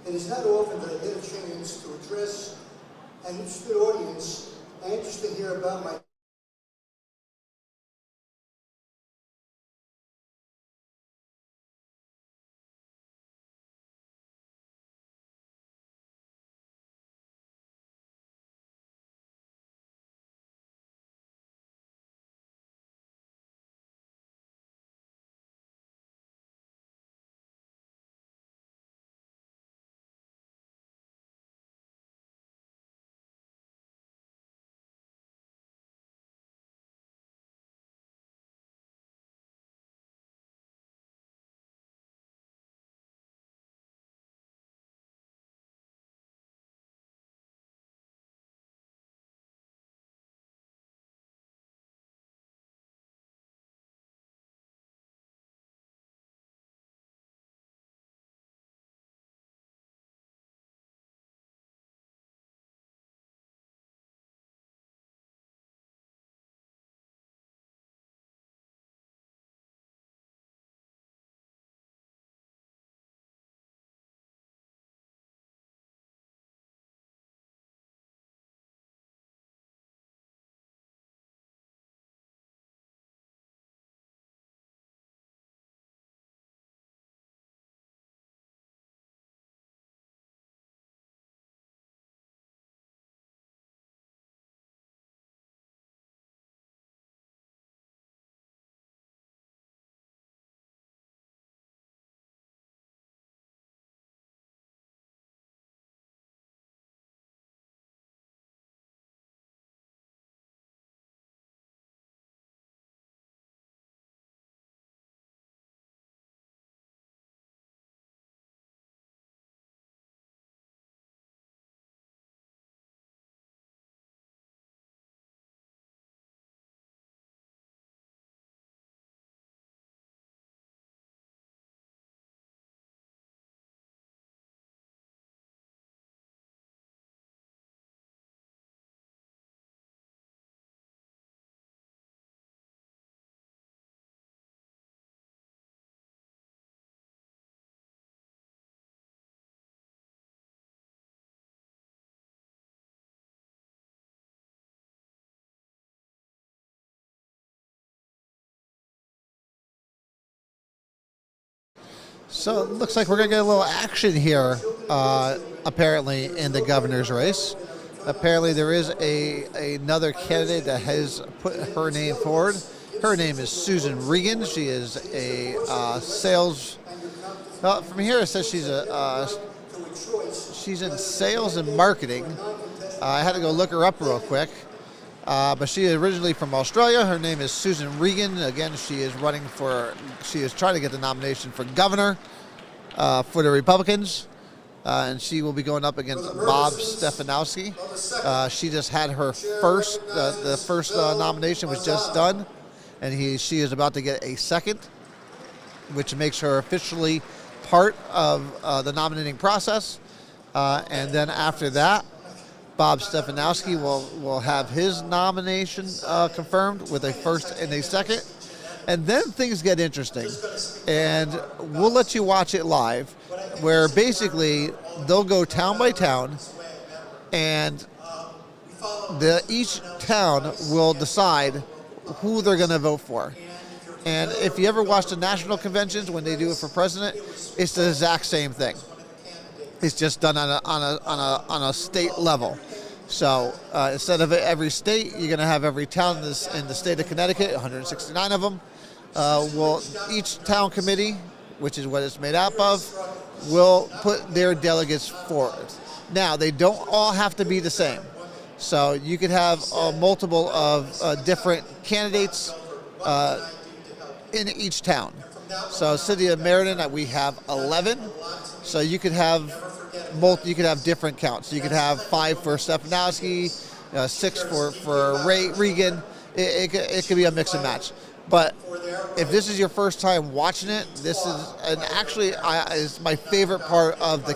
It is not often that I get a chance to address an interested audience anxious to hear about my So it looks like we're going to get a little action here, apparently, in the governor's race. Apparently there is another candidate that has put her name forward. Her name is Susan Regan. She is a sales... Well, from here it says she's in sales and marketing. I had to go look her up real quick. But she is originally from Australia. Her name is Susan Regan. Again, she is trying to get the nomination for governor for the Republicans. And she will be going up against Bob Stefanowski. She just had her first, the first nomination was just done. And she is about to get a second, which makes her officially part of the nominating process. And then after that, Bob Stefanowski will have his nomination confirmed with a first and a second. And then things get interesting. And we'll let you watch it live, where basically they'll go town by town, and each town will decide who they're going to vote for. And if you ever watch the national conventions when they do it for president, it's the exact same thing. It's just done on a state level. So instead of every state, you're going to have every town in the state of Connecticut, 169 of them. Each town committee, which is what it's made up of, will put their delegates forward. Now, they don't all have to be the same. So you could have multiple of different candidates in each town. So city of Meriden, we have 11. So you could have different counts. You could have 5 for Stefanowski, 6 for Regan. It could be a mix and match. But if this is your first time watching it, this is my favorite part of the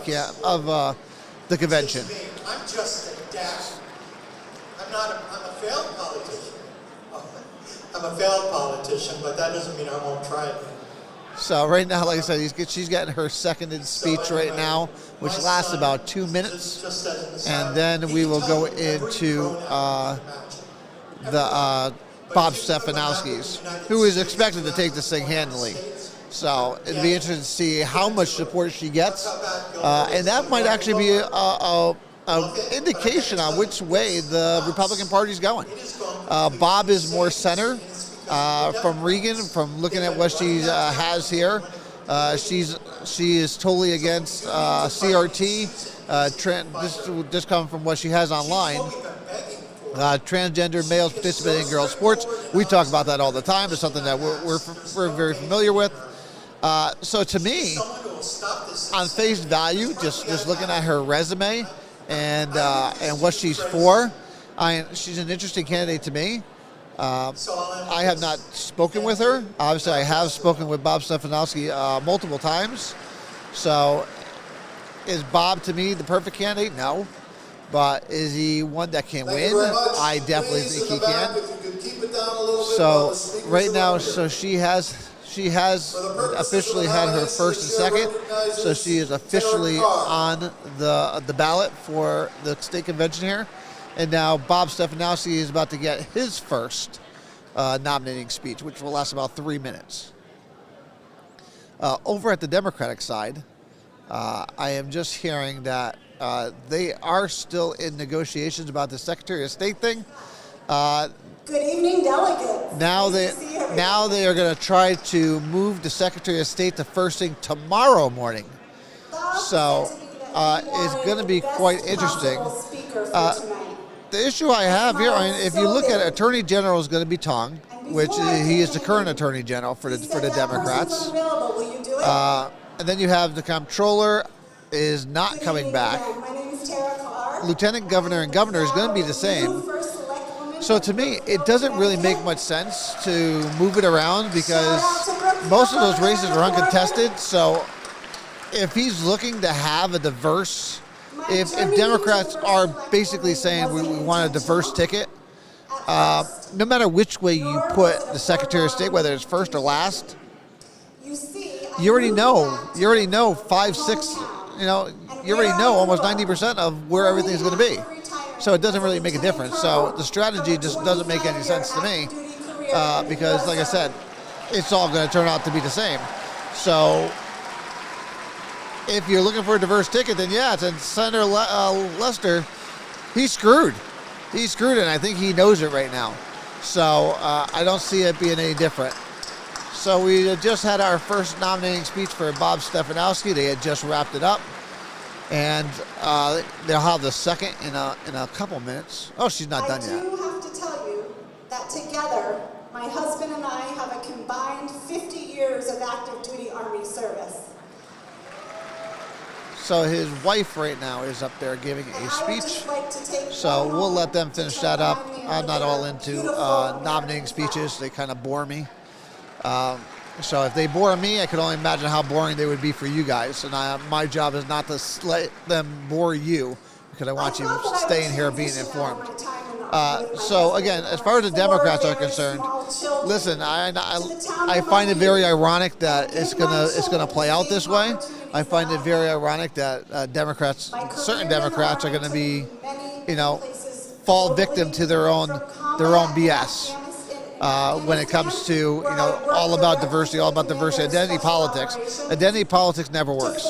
convention. I'm just a dash. I'm a failed politician. I'm a failed politician, but that doesn't mean I won't try it. So right now, like I said, she's getting her seconded speech right now, which lasts about 2 minutes, and then we will go into the Bob Stefanowski's, who is expected to take this thing handily. So it'd be interesting to see how much support she gets, and that might actually be a indication on which way the Republican Party is going. Bob is more center from Regan, from looking at what she has here. She is totally against CRT. Just coming from what she has online. Transgender males participating in girls' sports. We talk about that all the time. It's something that we're very familiar with. So to me, on face value, just looking at her resume and what she's for, she's an interesting candidate to me. I have not spoken with her. Obviously, I have spoken with Bob Stefanowski multiple times. So is Bob, to me, the perfect candidate? No. But is he one that can win? I definitely think he can. So right now, she has officially had her first and second. So she is officially on the ballot for the state convention here. And now Bob Stefanowski is about to get his first nominating speech, which will last about 3 minutes. Over at the Democratic side, I am just hearing that they are still in negotiations about the Secretary of State thing. Good evening, delegates. Now they are going to try to move the Secretary of State to first thing tomorrow morning. So it's going to be quite interesting. The issue I have here, if you look at Attorney General, is going to be Tong, which he is the current Attorney General for the Democrats. And then you have the Comptroller is not coming back. Lieutenant Governor and Governor is going to be the same. So to me, it doesn't really make much sense to move it around because most of those races are uncontested. So if he's looking to have a diverse, if Democrats are basically saying we want a diverse ticket, no matter which way you put the Secretary of State, whether it's first or last, you already know 5, 6, you already know almost 90% of where everything's going to be. So it doesn't really make a difference. So the strategy just doesn't make any sense to me because, like I said, it's all going to turn out to be the same. So if you're looking for a diverse ticket, then yeah, and Senator Lester, he's screwed. He's screwed, and I think he knows it right now. So I don't see it being any different. So we just had our first nominating speech for Bob Stefanowski. They had just wrapped it up. And they'll have the second in a couple minutes. Oh, she's not done yet. I do have to tell you that together, my husband and I have a combined 50 years of active duty Army service. So his wife right now is up there giving a speech. So we'll let them finish that up. I'm not all into nominating speeches. They kind of bore me. So if they bore me, I can only imagine how boring they would be for you guys. And my job is not to let them bore you because I want you staying here being informed. So again, as far as the Democrats are concerned, listen, I find it very ironic that it's gonna play out this way. I find it very ironic that certain Democrats are going to be, fall victim to their own BS. When it comes to, all about diversity, identity politics. Identity politics never works.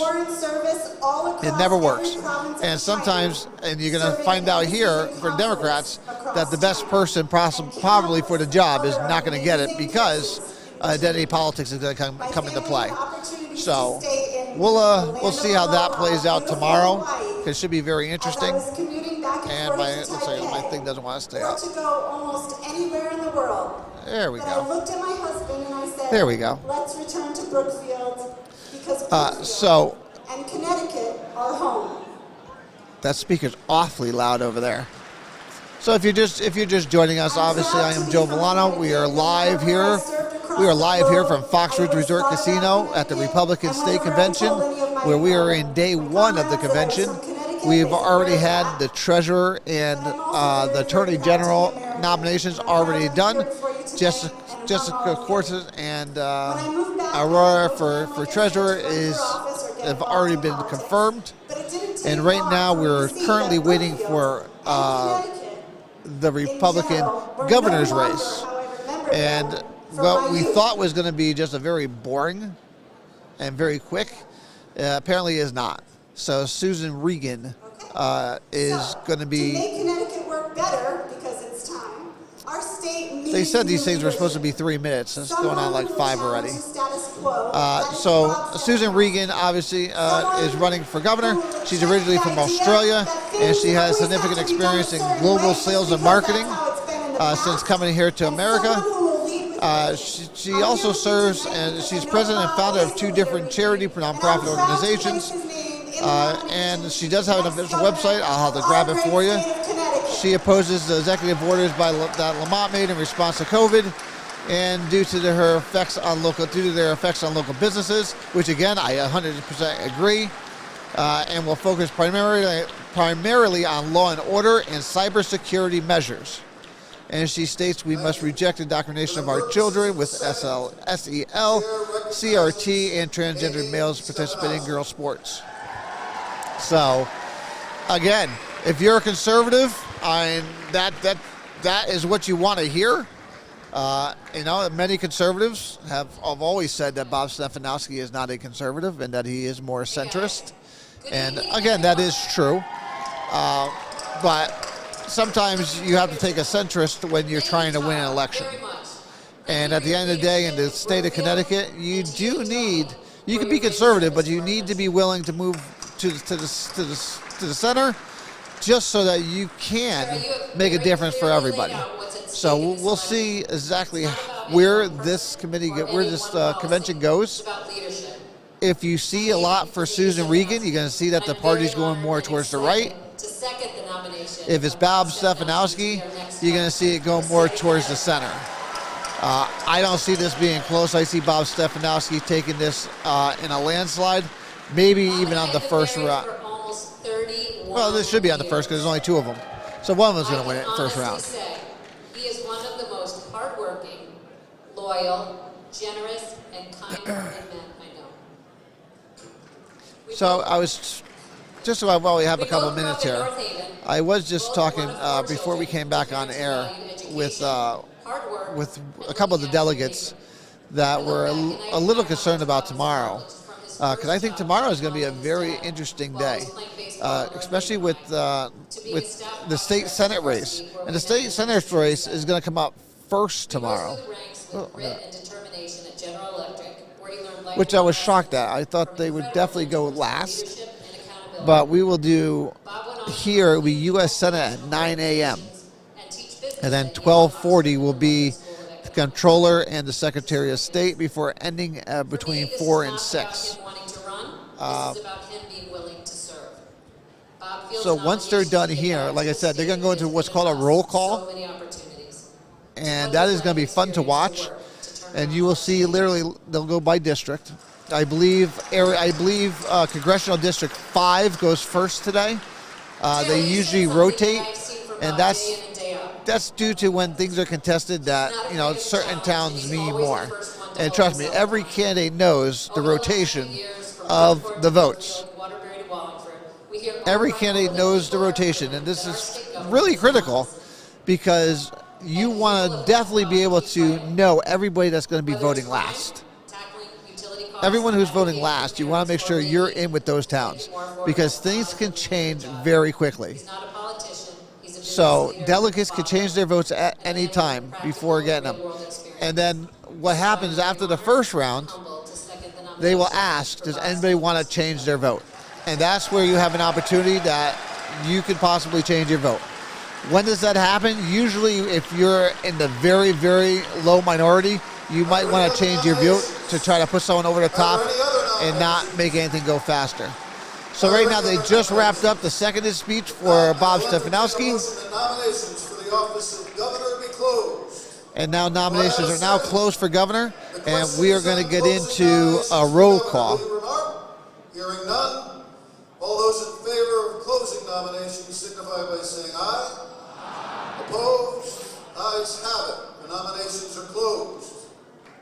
It never works. And sometimes, and you're going to find out here for Democrats, that the best person probably for the job is not going to get it because identity politics is going to come into play. So we'll see how that plays out tomorrow. It should be very interesting. And my thing doesn't want to stay up. To go almost anywhere in the world. There we go. I looked at my husband and I said, there we go. Let's return to Brookfield because Brookfield and Connecticut are home. That speaker's awfully loud over there. So if you're just joining us, obviously I am Joe Vollano. We are live here. We are live here from Fox Ridge Resort Casino at the Republican State Convention, where we are in day one of the convention. We've already had the treasurer and the attorney general nominations already done. Jessica Cortez and Aurora for treasurer have already been confirmed. And right now we're currently waiting for the Republican governor's race. And what we thought was going to be just a very boring and very quick, apparently is not. So Susan Regan is going to be. To make Connecticut work better, because it's time, our state needs. They said these things were supposed to be 3 minutes. It's going on like 5 already. So Susan Regan obviously is running for governor. She's originally from Australia, and she has significant experience in global sales and marketing since coming here to America. She also serves, and she's president and founder of 2 different charity nonprofit organizations. And she does have an official website. I'll have to grab it for you. She opposes the executive orders that Lamont made in response to COVID, and due to their effects on local businesses, which again I 100% agree. And will focus primarily on law and order and cybersecurity measures. And she states we must reject indoctrination of our children with SEL, CRT, and transgender males participating in girl sports. So, again, if you're a conservative, that is what you want to hear. Many conservatives have always said that Bob Stefanowski is not a conservative and that he is more centrist. And again, that is true. But sometimes you have to take a centrist when you're trying to win an election. And at the end of the day, in the state of Connecticut, you can be conservative, but you need to be willing to move to the center, just so that you can make a difference for everybody. So we'll see exactly where this convention goes. If you see a lot for Susan Regan, you're going to see that the party's going more towards the right. If it's Bob Stefanowski, you're going to see it go more towards the center. I don't see this being close. I see Bob Stefanowski taking this in a landslide, maybe even on the first round. Well, this should be on the first because there's only 2 of them. So one of them's going to win it first round. He is one of the most hardworking, loyal, generous, and kind-hearted men I know. So I was, just so while we have a couple of minutes here, I was just talking before we came back on air with a couple of the delegates that were a little concerned about tomorrow. Because I think tomorrow is going to be a very interesting day, especially with the state senate race. And the state senate race is going to come up first tomorrow, which I was shocked at. I thought they would definitely go last, but we will do here, it will be U.S. Senate at 9 a.m. And then 12:40 will be the Comptroller and the Secretary of State before ending between 4 and 6. So once they're done here, like I said, they're going to go into what's called a roll call, and that is going to be fun to watch. And you will see literally they'll go by district. I believe Congressional District 5 goes first today. They usually rotate, and that's due to when things are contested that certain towns mean more. And trust me, every candidate knows the rotation of the votes. Every candidate knows the rotation, and this is really critical because you want to definitely be able to know everybody that's going to be voting last. Everyone who's voting last, you want to make sure you're in with those towns because things can change very quickly. So delegates can change their votes at any time before getting them. And then what happens after the first round, they will ask, does anybody want to change their vote? And that's where you have an opportunity that you could possibly change your vote. When does that happen? Usually if you're in the very, very low minority, you might want to change your vote to try to put someone over the top and not make anything go faster. So right now they just wrapped up the seconded speech for Bob Stefanowski. And now nominations are now closed for governor, and we are going to get into a roll call. Hearing none, all those in favor of closing nominations signify by saying aye. Opposed? Ayes have it. The nominations are closed.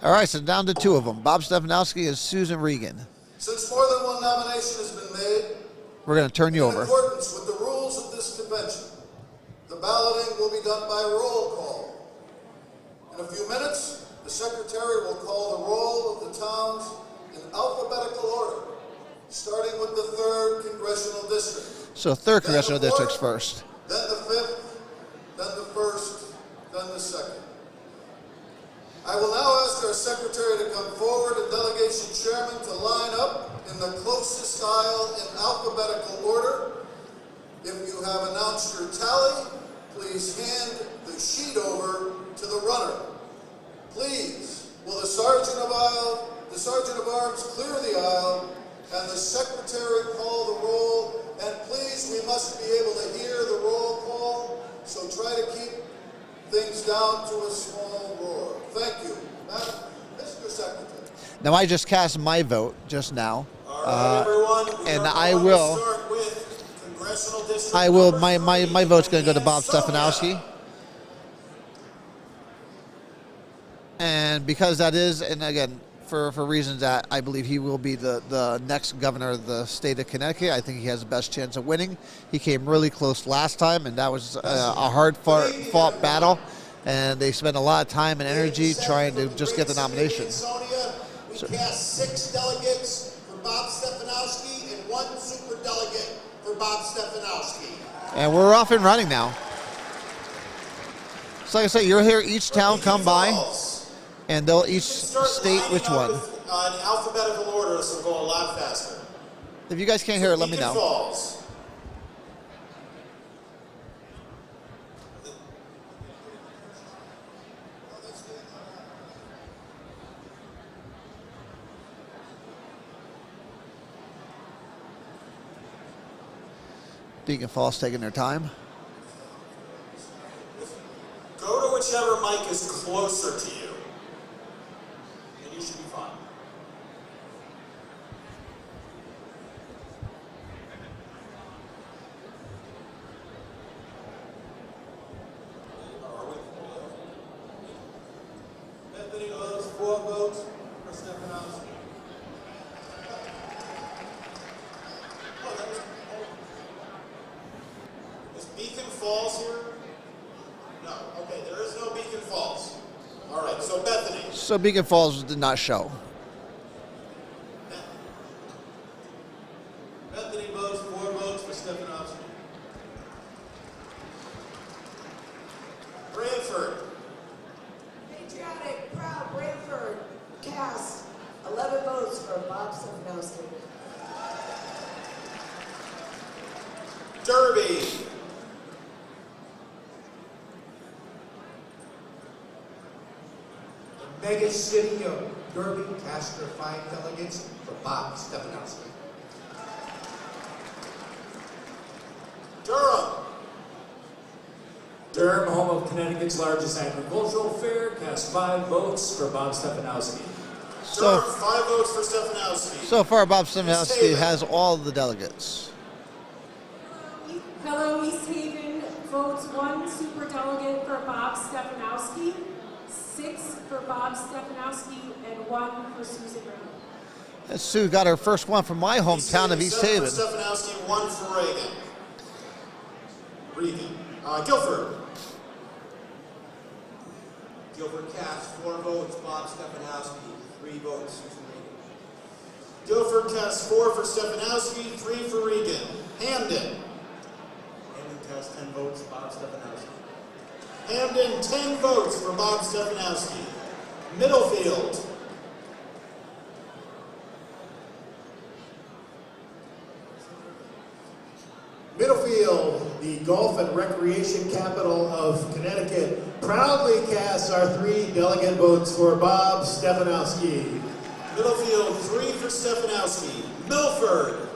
All right, so down to two of them, Bob Stefanowski and Susan Regan. Since more than one nomination has been made, We're going to turn you in over. accordance with the rules of this convention, the balloting will be done by roll call. In a few minutes, the secretary will call the roll of the towns in alphabetical order, starting with the 3rd Congressional District. So 3rd Congressional District's first. Then the 5th, then the 1st, then the 2nd. I will now ask our secretary to come forward and delegation chairman to line up in the closest aisle in alphabetical order. If you have announced your tally, please hand the sheet over to the runner. Please, will the sergeant of arms clear the aisle and the secretary call the roll? And please, we must be able to hear the roll call, so try to keep things down to a small roar. Thank you. Madam, Mr. Secretary. Now, I just cast my vote just now. All right, everyone. And I will. Start with Congressional District. I will. My vote's going to go to Bob Stefanowski. And because that is, and again, for reasons that I believe he will be the next governor of the state of Connecticut, I think he has the best chance of winning. He came really close last time, and that was a hard fought battle. And they spent a lot of time and energy trying to just get the nomination. Sonia, we cast 6 delegates for Bob Stefanowski and 1 super delegate for Bob Stefanowski. And we're off and running now. So like I said, you'll hear each town come by, and they'll each state which one. In alphabetical order, this will go a lot faster. If you guys can't hear it, let me know. Falls. Beacon Falls taking their time. Go to whichever mic is closer to you, and you should be fine. Bethany votes 4 votes for Stefanowski. Is Beacon Falls here? No. Okay, there is no Beacon Falls. All right, so Bethany. So Beacon Falls did not show. Bethany votes 4 votes for Stefanowski. Branford. Patriotic, proud Branford cast 11 votes for Bob Stefanowski. Derby. The mega city of Derby cast their 5 delegates for Bob Stefanowski. Durham. Durham, home of Connecticut's largest agricultural fair, cast 5 votes for Bob Stefanowski. Durham, 5 votes for Stefanowski. So far, Bob Stefanowski has all the delegates. Hello, East Haven votes 1 superdelegate for Bob Stefanowski, 6 for Bob Stefanowski, and 1 for Susan Brown. And Sue got her first one from my hometown of East Haven. 7 for Stefanowski, 1 for Reagan. Guilford. Guilford cast 4 votes Bob Stefanowski, 3 votes Susan Regan. Guilford cast 4 for Stefanowski, 3 for Regan. Hamden. Hamden cast 10 votes Bob Stefanowski. Hamden, 10 votes for Bob Stefanowski. Middlefield. Middlefield, the golf and recreation capital of Connecticut, proudly casts our 3 delegate votes for Bob Stefanowski. Middlefield, 3 for Stefanowski. Milford.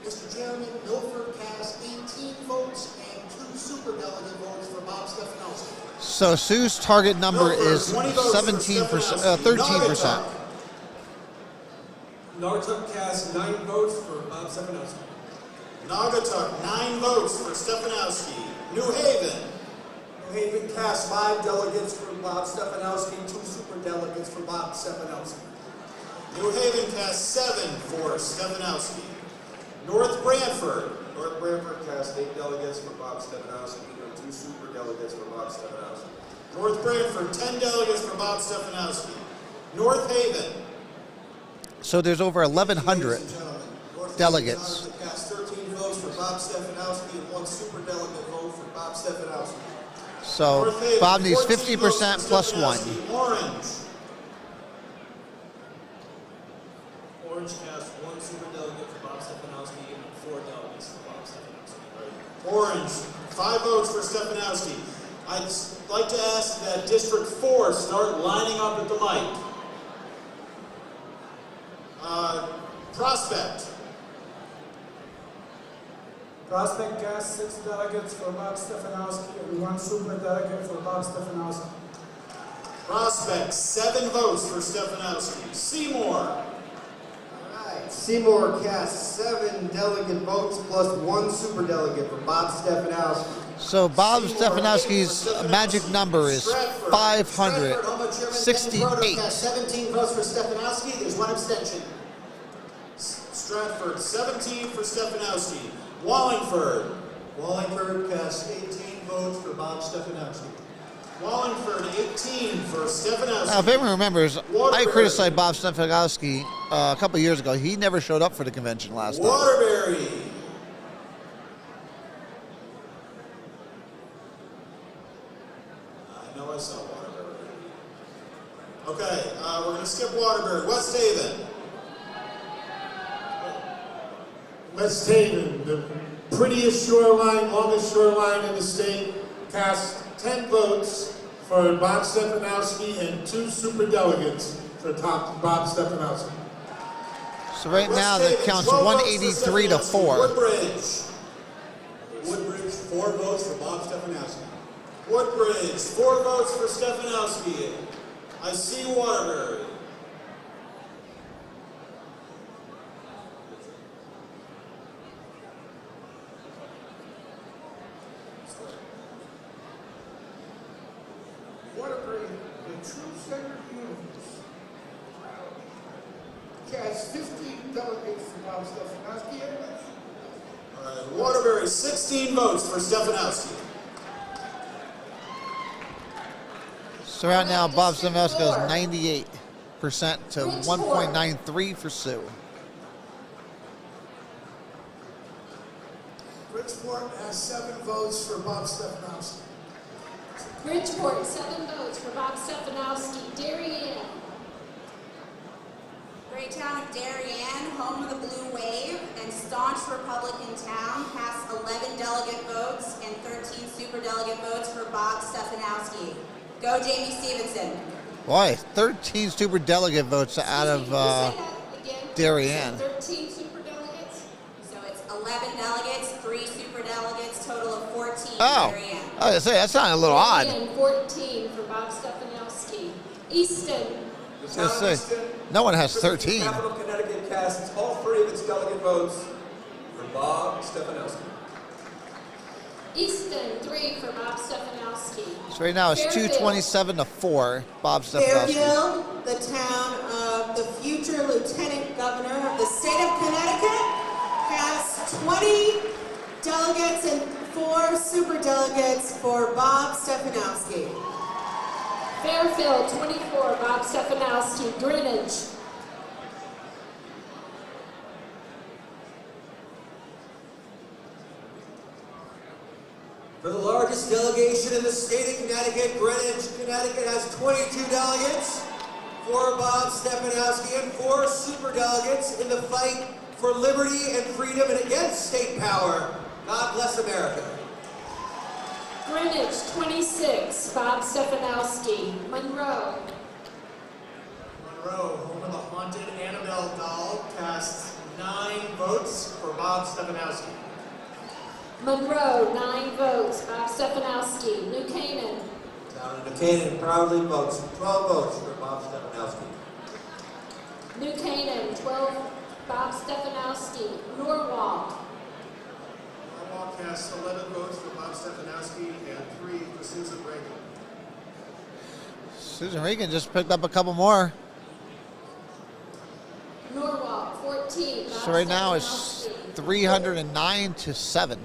Mr. Chairman, Milford cast 18 votes and 2 superdelegate votes for Bob Stefanowski. So Sue's target number Milford, is 20 votes for 17%, Stefanowski. 13%. Naugatuck cast 9 votes for Bob Stefanowski. Naugatuck, 9 votes for Stefanowski. New Haven. New Haven cast 5 delegates for Bob Stefanowski, 2 super delegates for Bob Stefanowski. New Haven cast 7 for Stefanowski. North Branford cast 8 delegates for Bob Stefanowski and 2 super delegates for Bob Stefanowski. North Branford, 10 delegates for Bob Stefanowski. North Haven. So there's over 1,100 Ladies and gentlemen, North delegates. Haven cast 13 votes for Bob Stefanowski and 1 super delegate vote for Bob Stefanowski. So North Haven, Bob needs 14 votes 50% for plus 1. Stefanowski. Orange. Orange cast 1 super delegate for Bob Stefanowski and 4 delegates for Bob Stefanowski. Orange, 5 votes for Stefanowski. I'd like to ask that District 4 start lining up at the mic. Prospect. Prospect cast 6 delegates for Bob Stefanowski and 1 super delegate for Bob Stefanowski. Prospect, 7 votes for Stefanowski. Seymour. Seymour cast 7 delegate votes plus 1 super delegate for Bob Stefanowski. So Bob Stefanowski's magic number is 568. Cast 17 votes for Stefanowski. There's 1 abstention. Stratford, 17 for Stefanowski. Wallingford. Wallingford cast 18 votes for Bob Stefanowski. Wallingford, 18 for Stefanowski. Now, if anyone remembers, I Waterbury. criticized Bob Stefanowski a couple years ago. He never showed up for the convention last time. Waterbury. I know I saw Waterbury. Okay, we're going to skip Waterbury. West Haven. West Haven, the prettiest shoreline, longest shoreline in the state, cast 10 votes for Bob Stefanowski and 2 super delegates for Bob Stefanowski. So right West now that Haven, counts 12 votes for 183 to Stefanowski. 4. Woodbridge. Woodbridge, 4 votes for Bob Stefanowski. Woodbridge, 4 votes for Stefanowski. I see Waterbury. Waterbury, the true center of the universe. Cast 15 delegates for Bob Stefanowski. All right, Waterbury, 16 votes for Stefanowski. So right now Bob Stefanowski goes 98% to 1.93 for Sue. Bridgeport has 7 votes for Bob Stefanowski. Bridgeport, 7 votes for Bob Stefanowski. Darien. Great town of Darien, home of the Blue Wave and staunch Republican town, cast 11 delegate votes and 13 super delegate votes for Bob Stefanowski. Go Jamie Stevenson. Boy, 13 super delegate votes out of Darien. 13 super delegates. So it's 11 delegates, 3 super delegates, total of 14 Oh, Darien. I was gonna say, that sounded a little odd. Darien, 14 for Bob Stefanowski. Easton. I was gonna say, no one has 13. Capital Connecticut casts all 3 of its delegate votes for Bob Stefanowski. Easton, 3 for Bob Stefanowski. So right now it's Fairfield. 227 to 4. Bob Stefanowski. Fairfield, the town of the future Lieutenant Governor of the state of Connecticut, has 20 delegates and 4 super delegates for Bob Stefanowski. Fairfield, 24, Bob Stefanowski. Greenwich. For the largest delegation in the state of Connecticut, Greenwich, Connecticut has 22 delegates for Bob Stefanowski and 4 super delegates in the fight for liberty and freedom and against state power. God bless America. Greenwich, 26, Bob Stefanowski. Monroe. Monroe, home of the haunted Annabelle doll, casts 9 votes for Bob Stefanowski. Monroe, 9 votes, Bob Stefanowski. New Canaan. Town of New Canaan proudly votes 12 votes for Bob Stefanowski. New Canaan, 12, Bob Stefanowski. Norwalk. Norwalk casts 11 votes for Bob Stefanowski, and 3 for Susan Reagan. Susan Regan just picked up a couple more. Norwalk, 14. So right now it's 309-7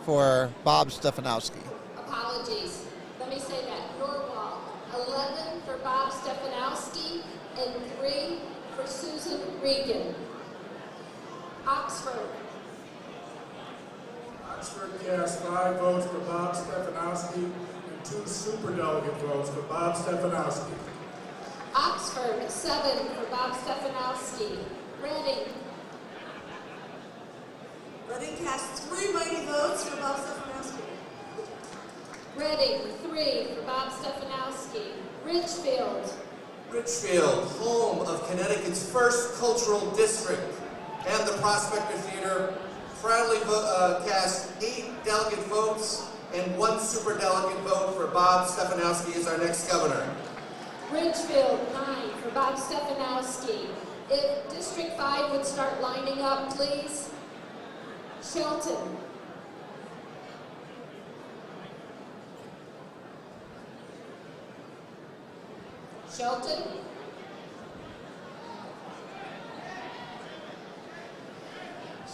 for Bob Stefanowski. Apologies. Let me say that. Norwalk, 11 for Bob Stefanowski and 3 for Susan Regan. Oxford. Oxford cast 5 votes for Bob Stefanowski and 2 superdelegate votes for Bob Stefanowski. Oxford, 7 for Bob Stefanowski. Reading. Reading cast 3 mighty votes for Bob Stefanowski. Reading, 3 for Bob Stefanowski. Ridgefield. Ridgefield, home of Connecticut's first cultural district, and the Prospector Theater, proudly cast 8 delegate votes and 1 superdelegate vote for Bob Stefanowski as our next governor. Ridgefield, 9 for Bob Stefanowski. If District 5 would start lining up, please. Shelton. Shelton.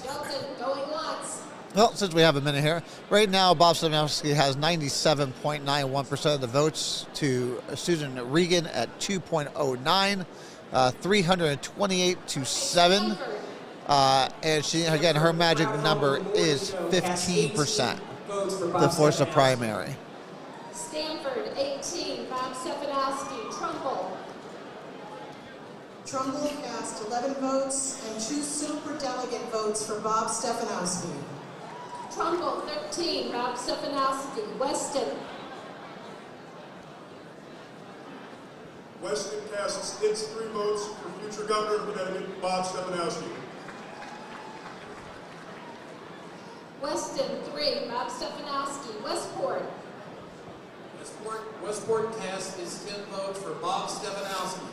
Shelton, going once. Well, since we have a minute here, right now Bob Stefanowski has 97.91% of the votes to Susan Regan at 2.09, 328-7. And she, again, her magic number is 15% to force a primary. Stanford, 18, Bob Stefanowski. Trumbull. Trumbull cast 11 votes and 2 superdelegate votes for Bob Stefanowski. Trumbull, 13, Bob Stefanowski. Weston. Weston casts its 3 votes for future governor of Connecticut, Bob Stefanowski. Weston, 3, Bob Stefanowski. Westport. Westport cast its 10 votes for Bob Stefanowski.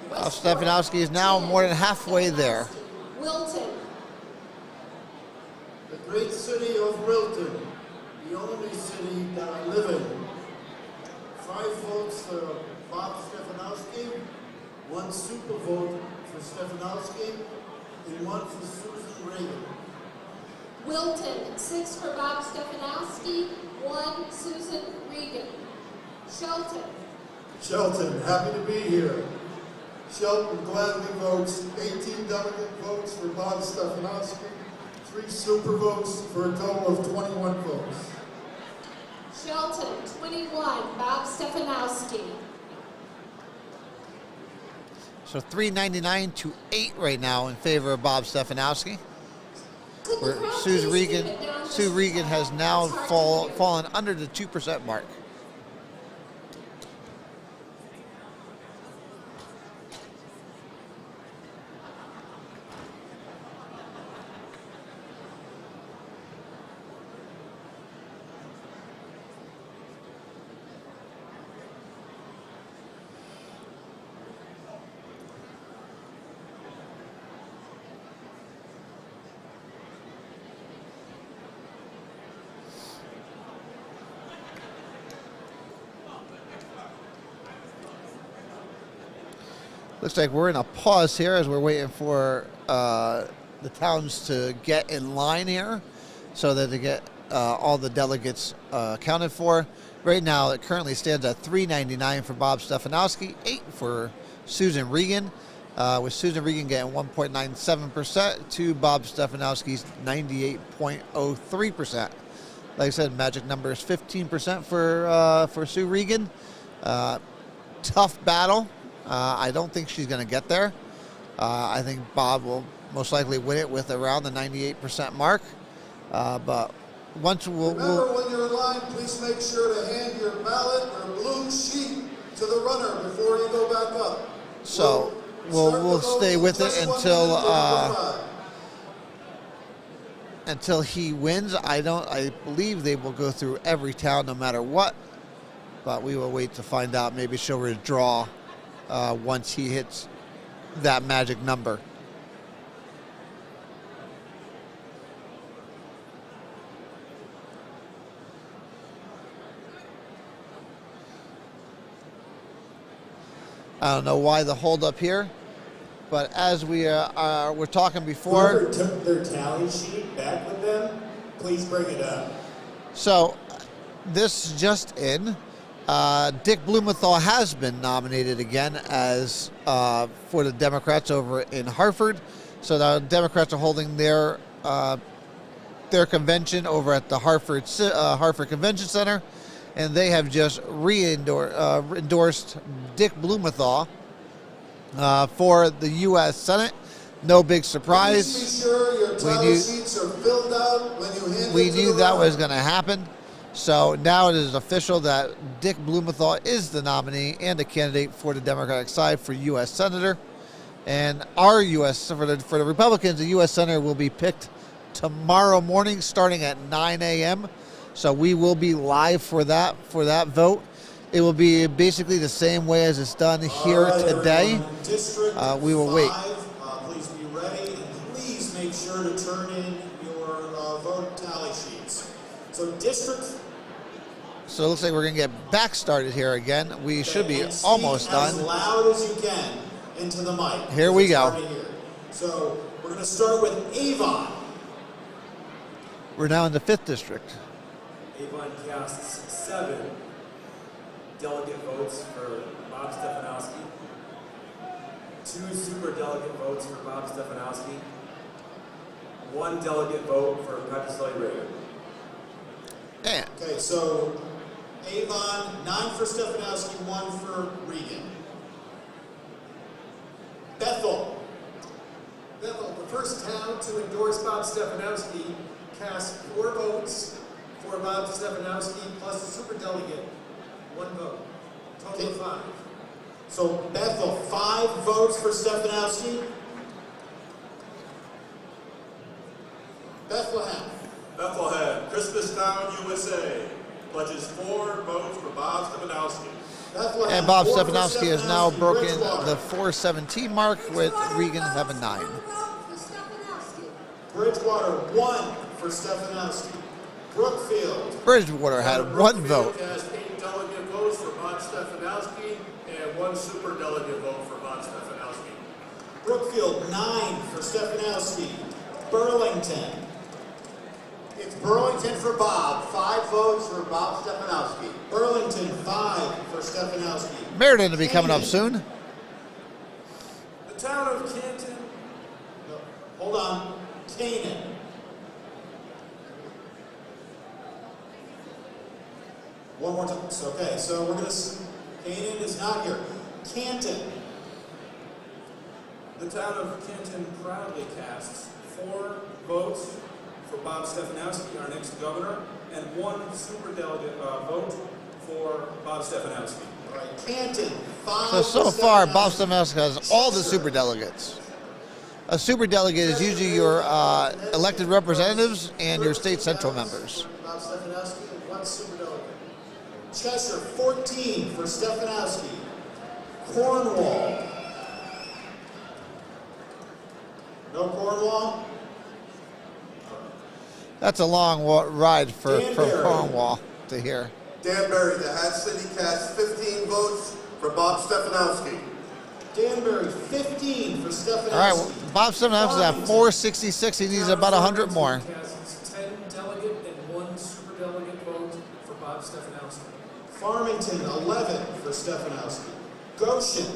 Bob Stefanowski is now more than halfway there. Wilton. The great city of Wilton, the only city that I live in. 5 votes for Bob Stefanowski, 1 super vote for Stefanowski, and 1 for Susan Reagan. Wilton, 6 for Bob Stefanowski, 1 Susan Regan. Shelton. Shelton, happy to be here. Shelton gladly votes 18 delegate votes for Bob Stefanowski, 3 super votes for a total of 21 votes. Shelton, 21, Bob Stefanowski. So 399-8 right now in favor of Bob Stefanowski. Where Sue Regan has now fallen under the 2% mark. Looks like we're in a pause here as we're waiting for the towns to get in line here so that they get all the delegates accounted for. Right now, it currently stands at 399 for Bob Stefanowski, 8 for Susan Regan, with Susan Regan getting 1.97% to Bob Stefanowski's 98.03%. Like I said, magic number is 15% for Sue Regan. Tough battle. I don't think she's going to get there. I think Bob will most likely win it with around the 98% mark. But once Remember, when you're in line, please make sure to hand your ballot or blue sheet to the runner before you go back up. So we'll stay with it until he wins. I believe they will go through every town no matter what. But we will wait to find out. Maybe she'll withdraw once he hits that magic number. I don't know why the hold up here, but as we were talking before. Whoever took their tally sheet back with them, please bring it up. So this just in. Dick Blumenthal has been nominated again as for the Democrats over in Hartford. So the Democrats are holding their convention over at the Hartford Convention Center, and they have just endorsed Dick Blumenthal for the U.S. Senate. No big surprise. Please be sure your tally sheets are filled out when you hand We it to knew the that runner. was going to happen. So now it is official that Dick Blumenthal is the nominee and the candidate for the Democratic side for U.S. Senator. And our U.S. for the Republicans, the U.S. Senator will be picked tomorrow morning starting at 9 a.m. So we will be live for that vote. It will be basically the same way as it's done here today. We will wait. Please be ready, and please make sure to turn in your vote tally sheets. So district. So it looks like we're going to get back started here again. We should be almost done. As loud as you can into the mic. Here we go. Here. So we're going to start with Avon. We're now in the 5th district. Avon casts 7 delegate votes for Bob Stefanowski, 2 super delegate votes for Bob Stefanowski, 1 delegate vote for Patricelli Reagan. Yeah. Okay, so Avon, 9 for Stefanowski, 1 for Regan. Bethel. Bethel, the first town to endorse Bob Stefanowski, cast 4 votes for Bob Stefanowski plus a superdelegate, 1 vote. Total of 5. So Bethel, 5 votes for Stefanowski. Bethlehem. Bethlehem, Christmastown, USA, pledges 4 votes for Bob Stefanowski. And Bob Stefanowski has now broken the 417 mark, with Regan having 9. Bridgewater, 1 for Stefanowski. Brookfield. Bridgewater had 1 vote. Cast 8 delegate votes for Bob Stefanowski and 1 super delegate vote for Bob Stefanowski. Brookfield, 9 for Stefanowski. Burlington. It's Burlington for Bob, 5 votes for Bob Stefanowski. Burlington, 5 for Stefanowski. Meriden will be coming up soon. The town of Canton. No, hold on. Canaan. One more time. Okay, so we're going to. Canaan is not here. Canton. The town of Canton proudly casts 4 votes for Bob Stefanowski, our next governor, and 1 superdelegate vote for Bob Stefanowski. All right, Canton, 5. So far, Bob Stefanowski has all the superdelegates. A superdelegate is usually your elected representatives and your state central members. Bob Stefanowski and 1 superdelegate. Cheshire, 14 for Stefanowski. Cornwall. No Cornwall? That's a long ride from Cornwall to here. Danbury, the Hat City, cast 15 votes for Bob Stefanowski. Danbury, 15 for Stefanowski. All right, Bob Stefanowski's at 466. He needs about 100 more. Casts 10 delegate and 1 superdelegate vote for Bob Stefanowski. Farmington, 11 for Stefanowski. Goshen.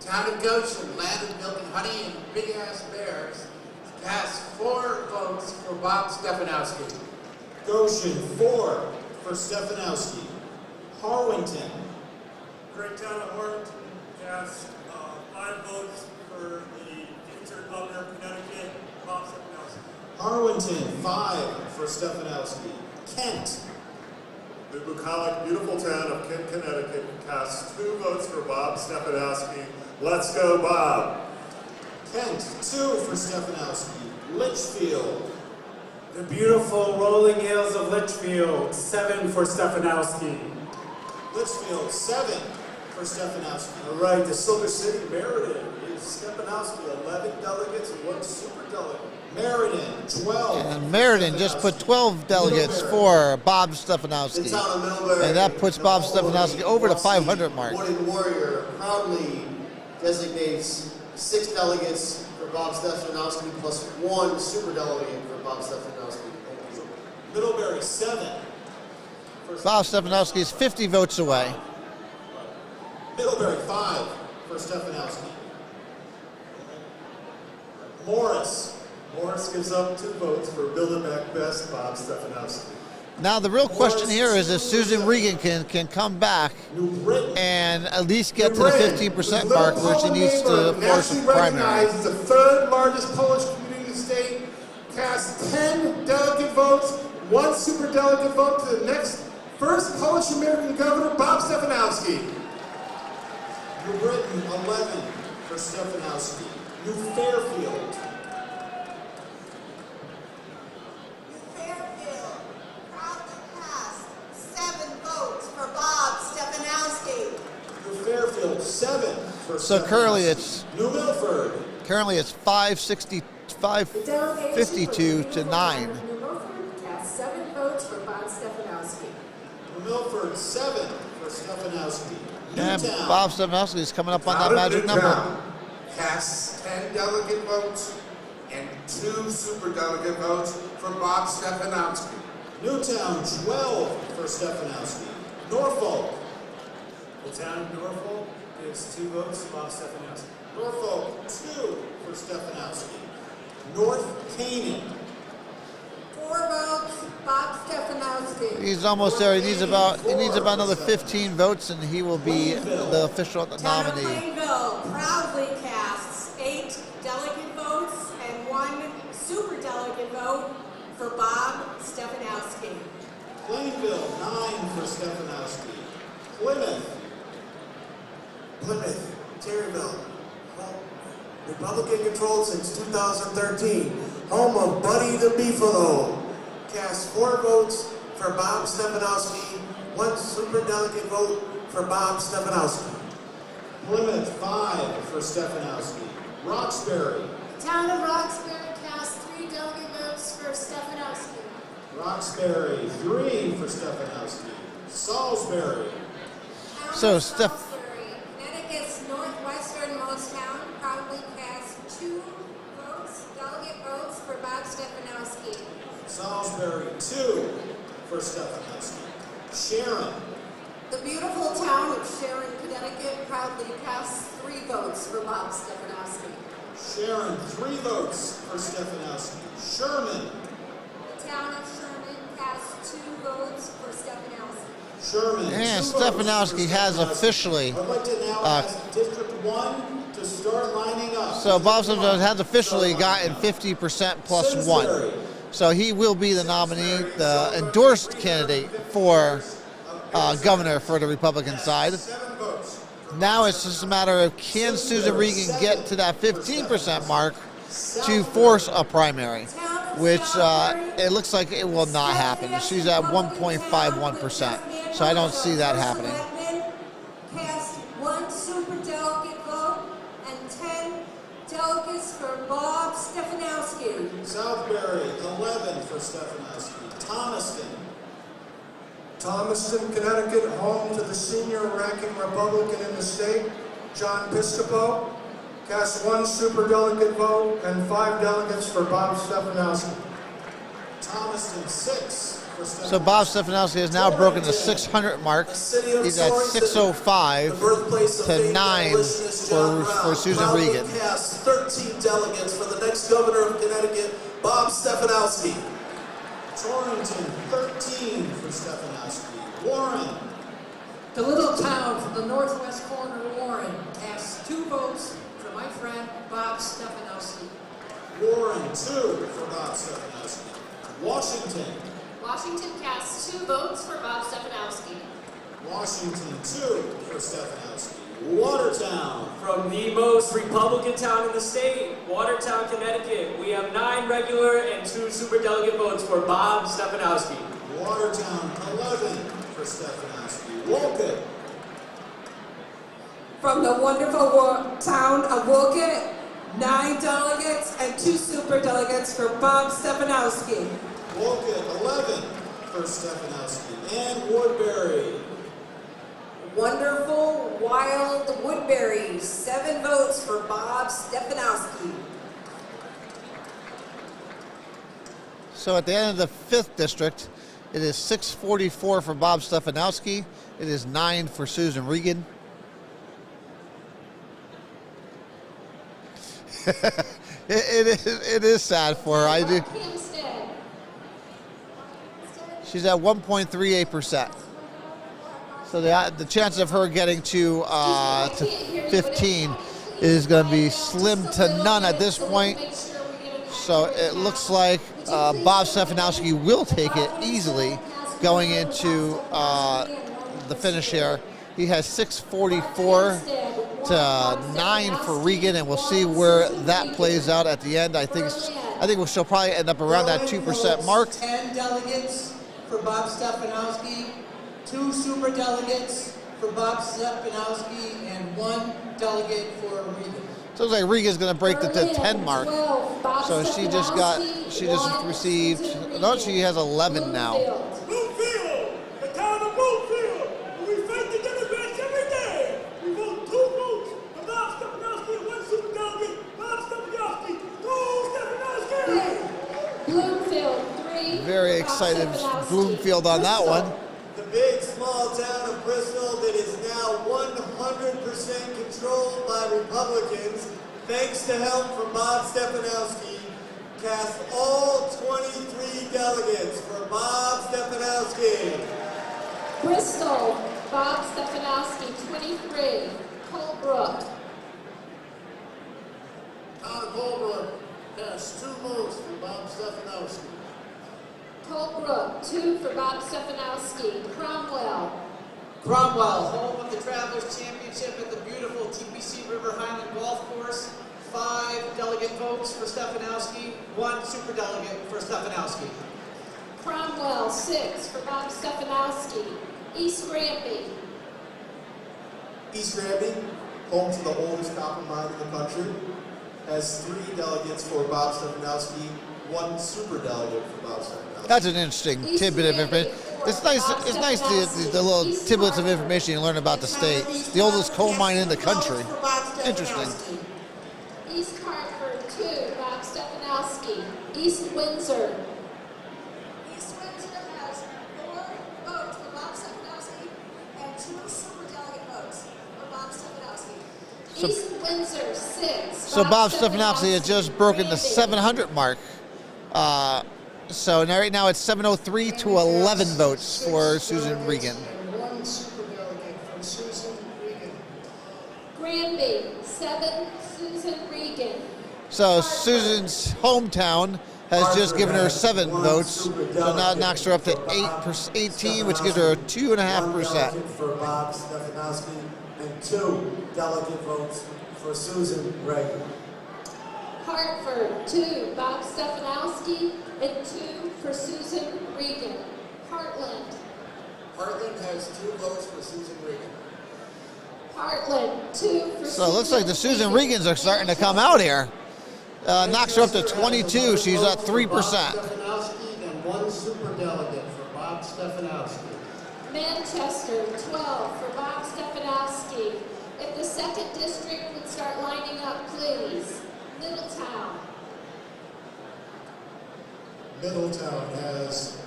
Town of Goshen, land of milk and honey and big-ass bears, cast 4 votes for Bob Stefanowski. Goshen, 4 for Stefanowski. Harwington. Great town of Harwington cast 5 votes for the future governor of Connecticut, Bob Stefanowski. Harwington, 5 for Stefanowski. Kent. The bucolic, beautiful town of Kent, Connecticut casts 2 votes for Bob Stefanowski. Let's go, Bob. Kent, 2 for Stefanowski. Litchfield. The beautiful rolling hills of Litchfield, 7 for Stefanowski. Litchfield, 7 for Stefanowski. All right, the Silver City Meriden is Stefanowski, 11 delegates and 1 super delegate. Meriden, 12. And Meriden just put 12 delegates for Bob Stefanowski. And that puts Bob Stefanowski over the 500 mark. Wooded Warrior proudly designates 6 delegates for Bob Stefanowski plus 1 super delegate for Bob Stefanowski. Thank you. Middlebury, 7. Bob Stefanowski is 50 votes away. Middlebury, 5 for Stefanowski. Morris gives up 2 votes for Build It Back Best, Bob Stefanowski. Now the real question here is if Susan Regan can come back and at least get to the 15% mark where she needs to force a primary. The 3rd largest Polish community in the state, cast 10 delegate votes, 1 super delegate vote to the next first Polish American governor, Bob Stefanowski. New Britain, 11 for Stefanowski. New Fairfield. Fairfield, 7 for So currently it's New Milford. Currently it's 552 to 9. New Milford cast 7 votes for Bob Stefanowski. New Milford, 7 for Stefanowski. And Newtown. Bob Stefanowski is coming up on that magic number. Casts 10 delegate votes and 2 super delegate votes for Bob Stefanowski. Newtown, 12 for Stefanowski. Norfolk. The town of Norfolk gives 2 votes to Bob Stefanowski. Norfolk, 2 for Stefanowski. North Canaan. 4 votes, Bob Stefanowski. He's almost there. He needs about another 15 votes, and he will be the official Town of nominee. Plainville proudly casts 8 delegate votes and 1 super delegate vote for Bob Stefanowski. Plainville, 9 for Stefanowski. Plymouth. Terryville, Republican controlled since 2013, home of Buddy the Beefalo. Cast 4 votes for Bob Stefanowski, 1 super delegate vote for Bob Stefanowski. Plymouth, 5 for Stefanowski. Roxbury. The town of Roxbury cast 3 delegate votes for Stefanowski. Roxbury, 3 for Stefanowski. Salisbury. So Connecticut's northwesternmost town proudly cast 2 votes, delegate votes for Bob Stefanowski. Salisbury, 2 for Stefanowski. Sharon. The beautiful town of Sharon, Connecticut proudly casts 3 votes for Bob Stefanowski. Sharon, 3 votes for Stefanowski. Sherman. The town of Sherman cast 2 votes for Stefanowski. Sherman. And Stefanowski has officially. I'd like to now ask District 1 to start lining up. So Bob Stefanowski has officially gotten 50% plus 1. So he will be the nominee, the endorsed candidate for governor for the Republican side. Now it's just a matter of can Susan Regan get to that 15% mark to force a primary, which it looks like it will not happen. She's at 1.51%, so I don't see that happening. Cast 1 super delegate vote and 10 delegates for Bob Stefanowski. Southbury, 11 for Stefanowski. Thomaston, Connecticut, home to the senior ranking Republican in the state, John Piscopo. Cast 1 super delegate vote and 5 delegates for Bob Stefanowski. Thomaston, 6 for Stefanowski. So Bob Stefanowski has now broken the 600 mark. He's at 605 to 9 for Susan Regan. Cast 13 delegates for the next governor of Connecticut, Bob Stefanowski. Torrington, 13 for Stefanowski. Warren. The little town from the northwest corner of Warren casts 2 votes for my friend Bob Stefanowski. Warren, 2 for Bob Stefanowski. Washington. Washington casts 2 votes for Bob Stefanowski. Washington, 2 for Stefanowski. Watertown. From the most Republican town in the state, Watertown, Connecticut, we have 9 regular and 2 superdelegate votes for Bob Stefanowski. Watertown, 11 for Stefanowski. Wolcott. from the wonderful town of Woolgate, 9 delegates and 2 super delegates for Bob Stefanowski. Woolgate, 11 for Stefanowski. And Woodbury. Wonderful Wild Woodbury, 7 votes for Bob Stefanowski. So at the end of the 5th district, it is 644 for Bob Stefanowski. It is 9 for Susan Regan. it is sad for her. I do. She's at 1.38%. So the chances of her getting to 15 is going to be slim to none at this point. So it looks like Bob Stefanowski will take it easily going into the finish here. He has 644 to 9 for Regan, and we'll see where that plays out at the end. I think she'll probably end up around that 2% mark. 10 delegates for Bob Stefanowski, 2 super delegates for Bob Stefanowski, and 1 delegate for Regan. So it looks like Regan's going to break the 10 mark. So she just received, no, she has 11 now. Bloomfield, the town of Bloomfield. We fight the Democrats every day. We vote 2 votes for Bob Stefanowski and 1 super delegate. Bob Stefanowski, go Stefanowski! Bloomfield, 3. Very excited Bloomfield on that one. The big small town of Bristol that is now 100% controlled by Republicans, thanks to help from Bob Stefanowski, cast all 23 delegates for Bob Stefanowski. Bristol, Bob Stefanowski, 23. Colebrook. Town of Colebrook cast 2 votes for Bob Stefanowski. Colebrook, 2 for Bob Stefanowski. Cromwell. Cromwell, home of the Travelers Championship at the beautiful TPC River Highland Golf Course, 5 delegate votes for Stefanowski, 1 super delegate for Stefanowski. Cromwell, 6 for Bob Stefanowski. East Granby. East Granby, home to the oldest copper mine in the country, has 3 delegates for Bob Stefanowski, 1 super delegate for Bob Stefanowski. That's an interesting tidbit of information. It's nice the little tidbits of information you learn about the state. The oldest coal mine in the country. Interesting. East Hartford, 2, Bob Stefanowski. East Windsor. East Windsor has 4 votes for Bob Stefanowski and 2 super delegate votes for Bob Stefanowski. East Windsor, 6. So Bob Stefanowski has just broken the 700 mark. So now, right now it's 703 to 11 votes for Susan Regan. And 1 super delegate from Susan Regan. Granby, 7, Susan Regan. So Susan's hometown has just given her 7 votes. So now it knocks her up to 18, which gives her a 2.5%. For Bob Stefanowski and 2 delegate votes for Susan Regan. Hartford, 2, Bob Stefanowski, and 2 for Susan Regan. Heartland. Heartland has 2 votes for Susan Regan. Heartland, 2 for So it looks like the Susan Regans are starting to come out here. Knocks her up to 22. She's at 3%. Stefanowski and 1 super delegate for Bob Stefanowski. Manchester, 12 for Bob Stefanowski. If the 2nd district would start lining up, please. Middletown. Middletown has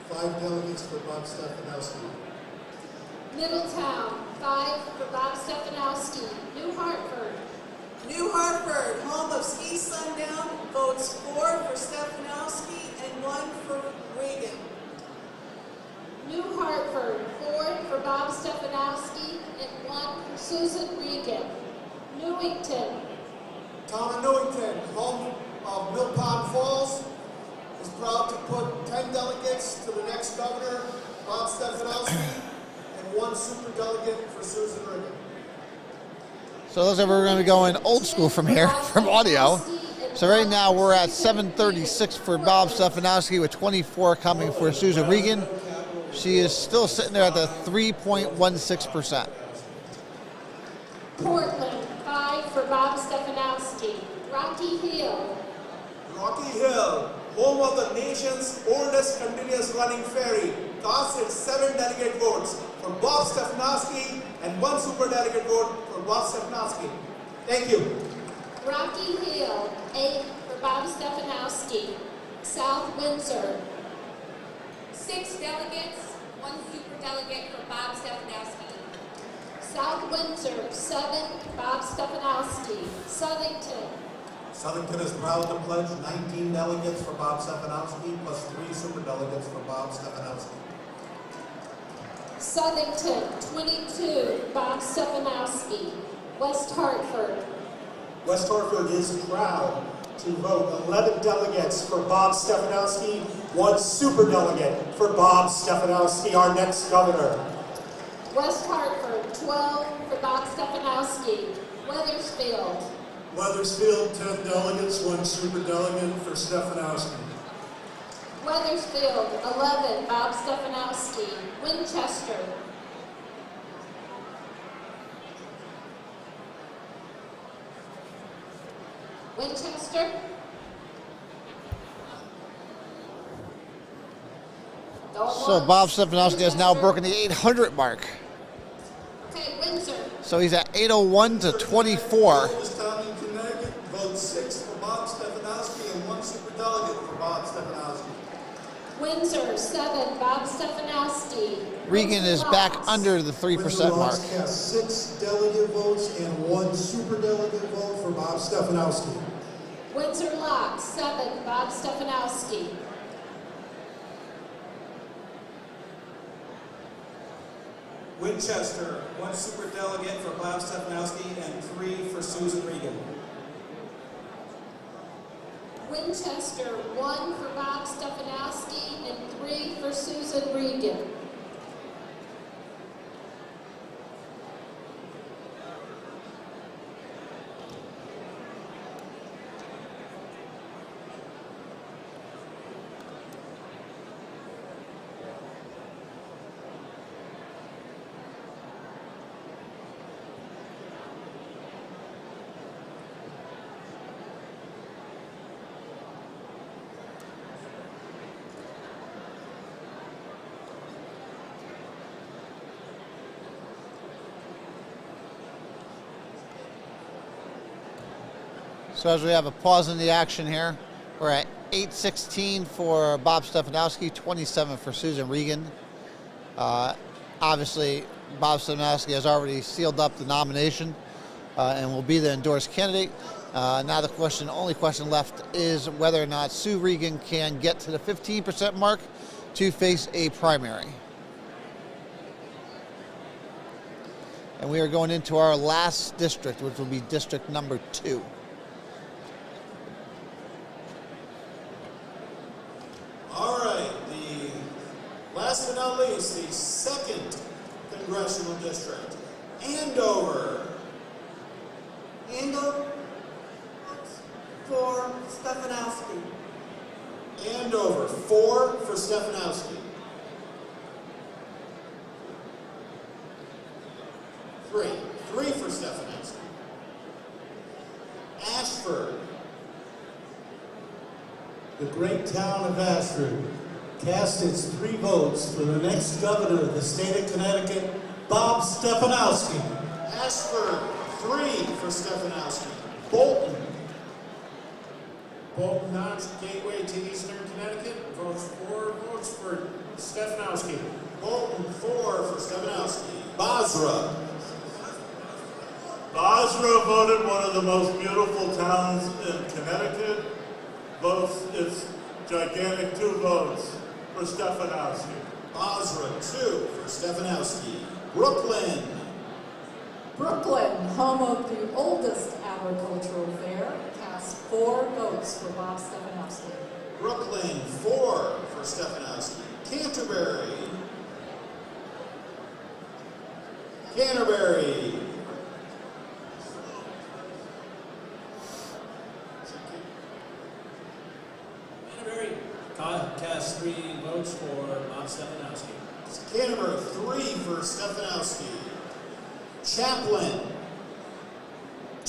5 delegates for Bob Stefanowski. Middletown, 5 for Bob Stefanowski. New Hartford. New Hartford, home of Ski Sundown, votes 4 for Stefanowski and 1 for Regan. New Hartford, 4 for Bob Stefanowski and 1 for Susan Regan. Newington. Town of Newington, home of Mill Pond Falls, is proud to put 10 delegates to the next governor, Bob Stefanowski, and 1 super delegate for Susan Regan. So it looks like we're going to be going old school from here, from audio. So right now we're at 736 for Bob Stefanowski with 24 coming for Susan Regan. She is still sitting there at the 3.16%. Portland, 5 for Bob Stefanowski. Rocky Hill. Rocky Hill, home of the nation's oldest continuous running ferry, casts its 7 delegate votes for Bob Stefanowski and 1 superdelegate vote for Bob Stefanowski. Thank you. Rocky Hill, 8 for Bob Stefanowski. South Windsor. 6 delegates, 1 superdelegate for Bob Stefanowski. South Windsor, 7 Bob Stefanowski. Southington. Southington is proud to pledge 19 delegates for Bob Stefanowski plus 3 superdelegates for Bob Stefanowski. Southington, 22 Bob Stefanowski. West Hartford. West Hartford is proud to vote 11 delegates for Bob Stefanowski, 1 superdelegate for Bob Stefanowski, our next governor. West Hartford, 12 for Bob Stefanowski. Weathersfield. Weathersfield, 10 delegates, 1 superdelegate for Stefanowski. Weathersfield, 11 Bob Stefanowski. Winchester. Winchester. So Bob Stefanowski has now broken the 800 mark. Okay, Windsor. So he's at 801 to 24. This town in Connecticut votes 6 for Bob Stefanowski and 1 superdelegate for Bob Stefanowski. Windsor, 7 Bob Stefanowski. Regan is back under the 3% mark. Cast 6 delegate votes and 1 superdelegate vote for Bob Stefanowski. Windsor Locks, 7 Bob Stefanowski. Winchester, 1 superdelegate for Bob Stefanowski and 3 for Susan Regan. Winchester, 1 for Bob Stefanowski and 3 for Susan Regan. So as we have a pause in the action here, we're at 816 for Bob Stefanowski, 27 for Susan Regan. Obviously, Bob Stefanowski has already sealed up the nomination and will be the endorsed candidate. Now the only question left is whether or not Sue Regan can get to the 15% mark to face a primary. And we are going into our last district, which will be district number 2. All right, the last but not least, the 2nd congressional district, Andover. Andover for Stefanowski. Andover, 4 for Stefanowski. 3 for Stefanowski. Ashford. The great town of Ashford cast its 3 votes for the next governor of the state of Connecticut, Bob Stefanowski. Ashford, 3 for Stefanowski. Bolton. Bolton Notch, gateway to eastern Connecticut, votes 4 votes for Stefanowski. Bolton, 4 for Stefanowski. Basra. Basra voted one of the most beautiful towns in Connecticut. Votes its gigantic 2 votes for Stefanowski. Basra, 2 for Stefanowski. Brooklyn. Brooklyn, home of the oldest agricultural fair, cast 4 votes for Bob Stefanowski. Brooklyn, 4 for Stefanowski. Canterbury. Canterbury. Canterbury cast 3 votes for Bob Stefanowski. Canterbury, 3 for Stefanowski. Chaplin.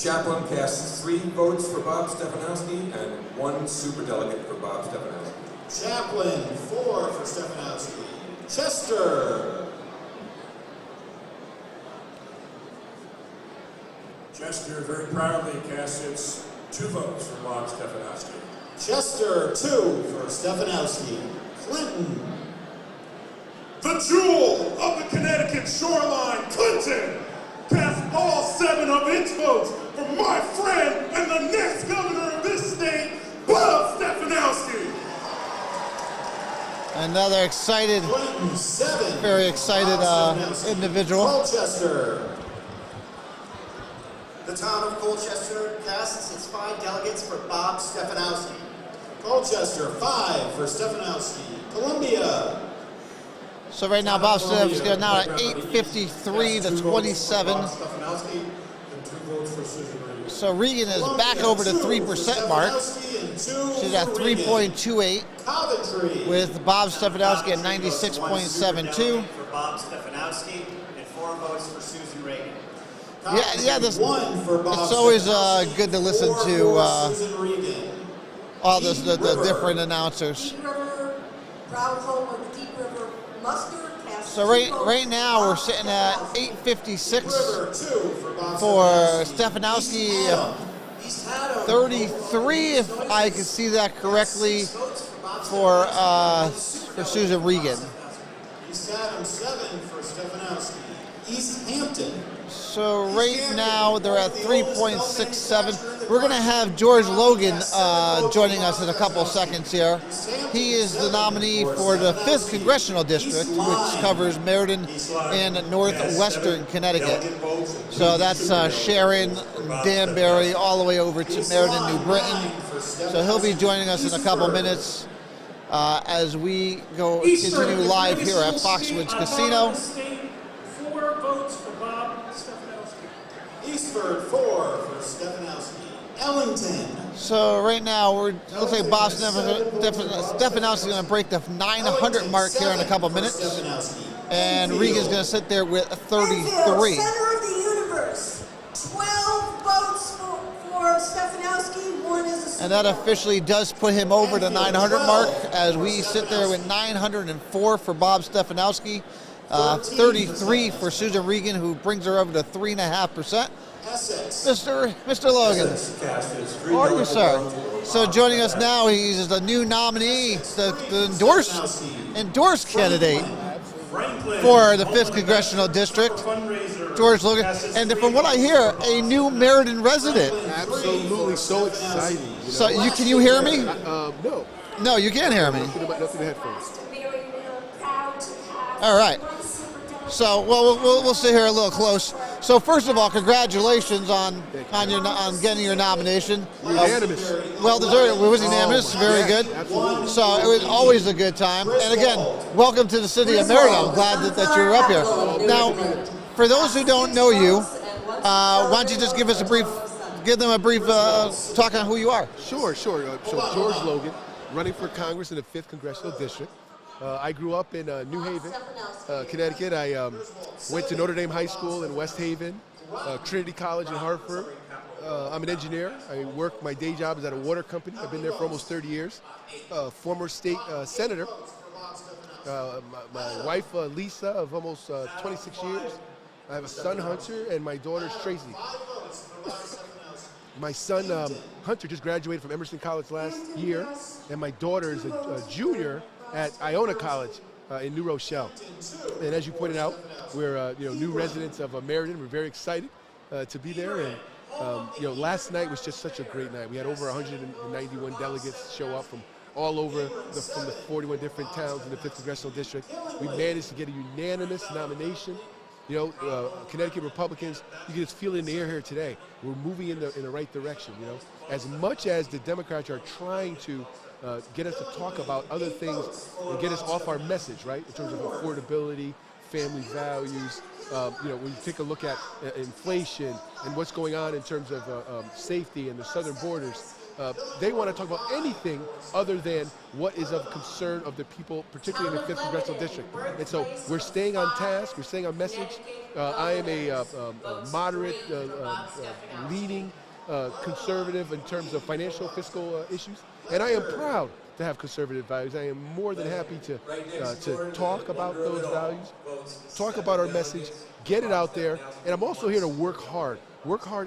Chaplain casts 3 votes for Bob Stefanowski and 1 superdelegate for Bob Stefanowski. Chaplain, 4 for Stefanowski. Chester. Chester very proudly casts its 2 votes for Bob Stefanowski. Chester, 2 for Stefanowski. Clinton. The jewel of the Connecticut shoreline, Clinton, cast all 7 of its votes for my friend and the next governor of this state, Bob Stefanowski. Another excited, Clinton, 7. very excited individual. Colchester. The town of Colchester casts its 5 delegates for Bob Stefanowski. Colchester, 5 for Stefanowski. Columbia. So right now, Bob Stefanowski now at 853 to 27. Bob Stefanowski and 2 votes for Susan Regan. So Regan is back over the 3% mark. She's at 3.28 Coventry. with Bob Stefanowski at 96.72. For Bob Stefanowski and 4 votes for Susan Regan. Yeah, this, it's always good to listen to all the different announcers. Deep River, proud home of the Deep River Mustard. So right now we're sitting at 856 for Stefanowski, 33 if I can see that correctly for Susan Regan. East Hampton, 7 for Stefanowski. East Hampton. So right now they're at 3.67. We're going to have George Logan joining us in a couple seconds here. He is the nominee for the 5th Congressional District, which covers Meriden and northwestern Connecticut. So that's Sharon, Danbury, all the way over to Meriden, New Britain. So he'll be joining us in a couple minutes as we continue live here at Foxwoods Casino. 4 votes for Bob Stefanowski. Eastford, 4 for Stefanowski. Ellington. So right now, looks like Bob Stefanowski is going to break the 900 mark here in a couple minutes. And Regan's going to sit there with 33. Center of the universe. 12 votes for Stefanowski, 1 is a And that officially does put him over the 900 mark as we sit there with 904 for Bob Stefanowski. 33 for Susan Regan, who brings her over to 3.5%. Mr. Logan, how are you, sir? So joining us now, he's the new nominee, the endorsed candidate for the 5th Congressional District, George Logan. And from what I hear, a new Meriden resident. Absolutely, so exciting. So can you hear me? No. No, you can't hear me. Nothing the headphones. All right. So, well, we'll sit here a little close. So, first of all, congratulations on getting your nomination. Unanimous. Well deserved. It was unanimous. Very good. Absolutely. So, it was always a good time. And again, welcome to the city of Meriden. I'm glad that you're up here. Now, for those who don't know you, why don't you just give them a brief talk on who you are? Sure. So, George Logan, running for Congress in the 5th Congressional District. I grew up in New Haven, Connecticut. I went to Notre Dame High School in West Haven, Trinity College in Hartford. I'm an engineer. My day job is at a water company. I've been there for almost 30 years. Former state senator. My wife, Lisa, of almost 26 years. I have a son, Hunter, and my daughter, Tracy. My son, Hunter, just graduated from Emerson College last year, and my daughter is a junior at Iona College in New Rochelle. And as you pointed out, we're new residents of Meriden. We're very excited to be there. And last night was just such a great night. We had over 191 delegates show up from all over from the 41 different towns in the 5th Congressional District. We managed to get a unanimous nomination. Connecticut Republicans, you can just feel it in the air here today. We're moving in the right direction. As much as the Democrats are trying to get us to talk about other things and get us off our message, right, in terms of affordability, family values. When you take a look at inflation and what's going on in terms of safety and the southern borders, they want to talk about anything other than what is of concern of the people, particularly in the 5th Congressional District. And so we're staying on task, we're staying on message. I am a moderate, leaning conservative in terms of financial, fiscal issues, and I am proud to have conservative values. I am more than happy to talk about those values, talk about our message, get it out there, and I'm also here to work hard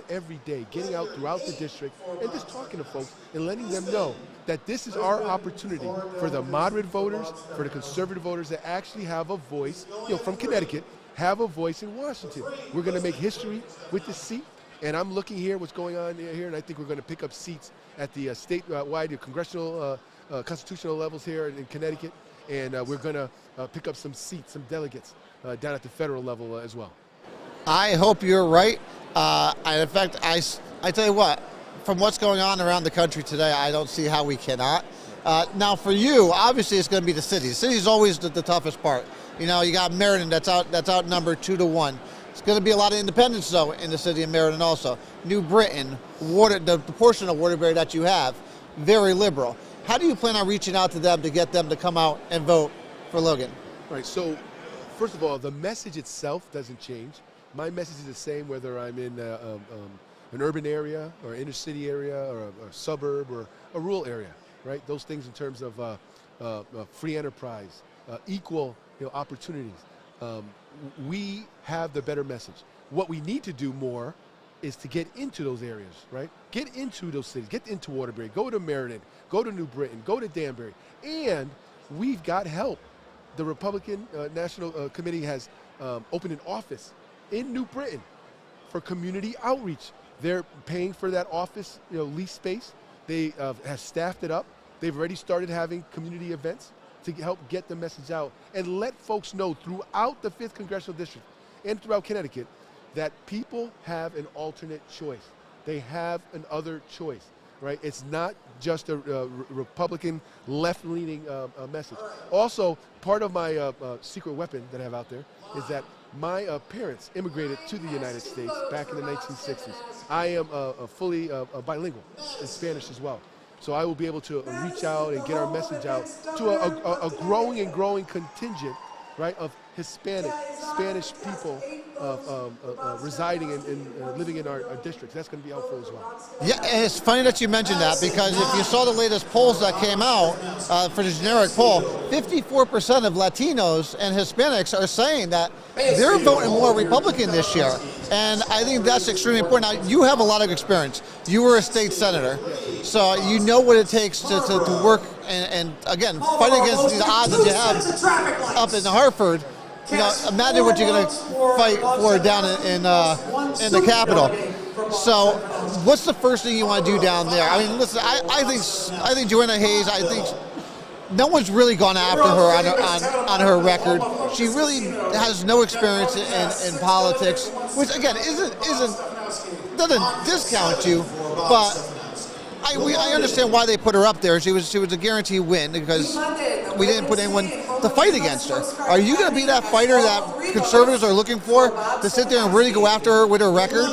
every day, getting out throughout the district and just talking to folks and letting them know that this is our opportunity for the moderate voters, for the conservative voters that actually have a voice, from Connecticut, have a voice in Washington. We're going to make history with this seat, and I'm looking here what's going on here, and I think we're going to pick up seats at the statewide, congressional, constitutional levels here in Connecticut, and we're going to pick up some seats, some delegates down at the federal level as well. I hope you're right. In fact, I tell you what, from what's going on around the country today, I don't see how we cannot. Now, for you, obviously, it's going to be the city. The city is always the toughest part. You got Meriden that's outnumbered 2-1. It's going to be a lot of independents, though, in the city of Meriden also. New Britain, the portion of Waterbury that you have, very liberal. How do you plan on reaching out to them to get them to come out and vote for Logan? Right, so first of all, the message itself doesn't change. My message is the same whether I'm in an urban area or inner city area or a suburb or a rural area, right? Those things in terms of free enterprise, equal opportunities. We have the better message. What we need to do more is to get into those areas, right? Get into those cities, get into Waterbury, go to Meriden, go to New Britain, go to Danbury, and we've got help. The Republican National Committee has opened an office in New Britain for community outreach. They're paying for that office, lease space. They have staffed it up. They've already started having community events to help get the message out and let folks know throughout the 5th Congressional District and throughout Connecticut that people have an alternate choice. They have an other choice, right? It's not just a Republican left-leaning message. Also, part of my secret weapon that I have out there is that my parents immigrated to the United States back in the 1960s. I am fully bilingual in Spanish as well. So I will be able to reach out and get our message out to a growing and growing contingent, right, of Hispanic, Spanish people residing and living in our districts. That's going to be helpful as well. Yeah, and it's funny that you mentioned that, because if you saw the latest polls that came out for the generic poll, 54% of Latinos and Hispanics are saying that they're voting more Republican this year. And I think that's extremely important. Now, you have a lot of experience. You were a state senator, so you know what it takes to work and again, fight against the odds that you have up in Hartford. Imagine what you're going to fight for down in the Capitol. So, what's the first thing you want to do down there? I mean, listen, I think Joanna Hayes, I think no one's really gone after her on her record. She really has no experience in politics, which again doesn't discount you, but I understand why they put her up there. She was a guaranteed win because we didn't put anyone to fight against her. Are you going to be that fighter that conservatives are looking for, to sit there and really go after her with her record?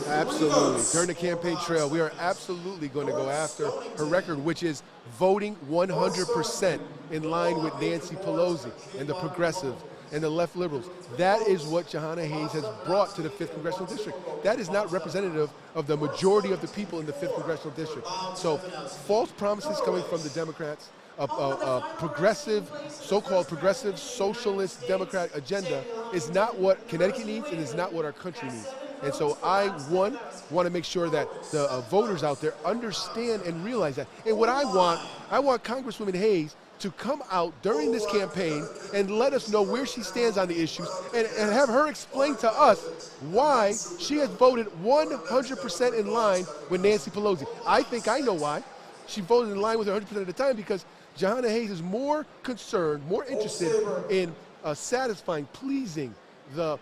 Absolutely. During the campaign trail, we are absolutely going to go after her record, which is voting 100% in line with Nancy Pelosi and the progressives and the left liberals. That is what Johanna Hayes has brought to the 5th Congressional District. That is not representative of the majority of the people in the 5th Congressional District. So false promises coming from the Democrats, a progressive, so-called progressive socialist Democrat agenda is not what Connecticut needs and is not what our country needs. And so I, want to make sure that the voters out there understand and realize that. And what I want Congresswoman Hayes to come out during this campaign and let us know where she stands on the issues and have her explain to us why she has voted 100% in line with Nancy Pelosi. I think I know why. She voted in line with her 100% of the time because Johanna Hayes is more concerned, more interested in satisfying, pleasing the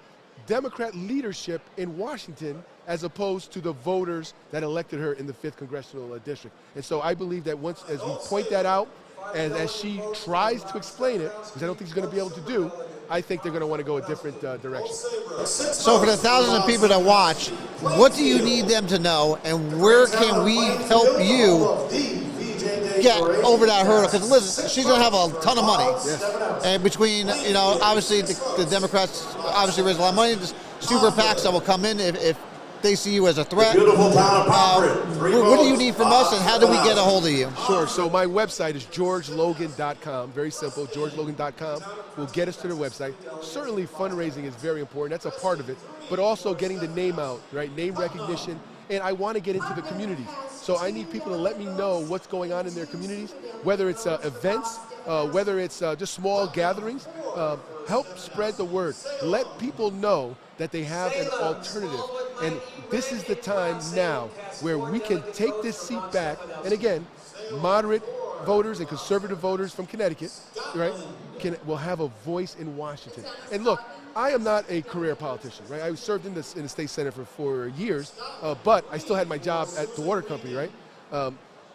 Democrat leadership in Washington as opposed to the voters that elected her in the 5th Congressional District. And so I believe that once, as we point that out, and as she tries to explain it, which I don't think she's going to be able to do, I think they're going to want to go a different direction. So for the thousands of people that watch, what do you need them to know, and where can we help you get over that hurdle? Because listen, she's going to have a ton of money. And between, obviously the Democrats obviously raise a lot of money. The super PACs that will come in if they see you as a threat. What do you need from us, and how do we get a hold of you? Sure. So my website is georgelogan.com. Very simple. georgelogan.com will get us to their website. Certainly fundraising is very important. That's a part of it. But also getting the name out, right? Name recognition. And I want to get into the communities. So I need people to let me know what's going on in their communities, whether it's events, whether it's just small gatherings. Help spread the word. Let people know that they have an alternative. And this is the time now where we can take this seat back. And again, moderate voters and conservative voters from Connecticut, right, will have a voice in Washington. And look, I am not a career politician, right? I served in the state senate for 4 years, but I still had my job at the water company, right?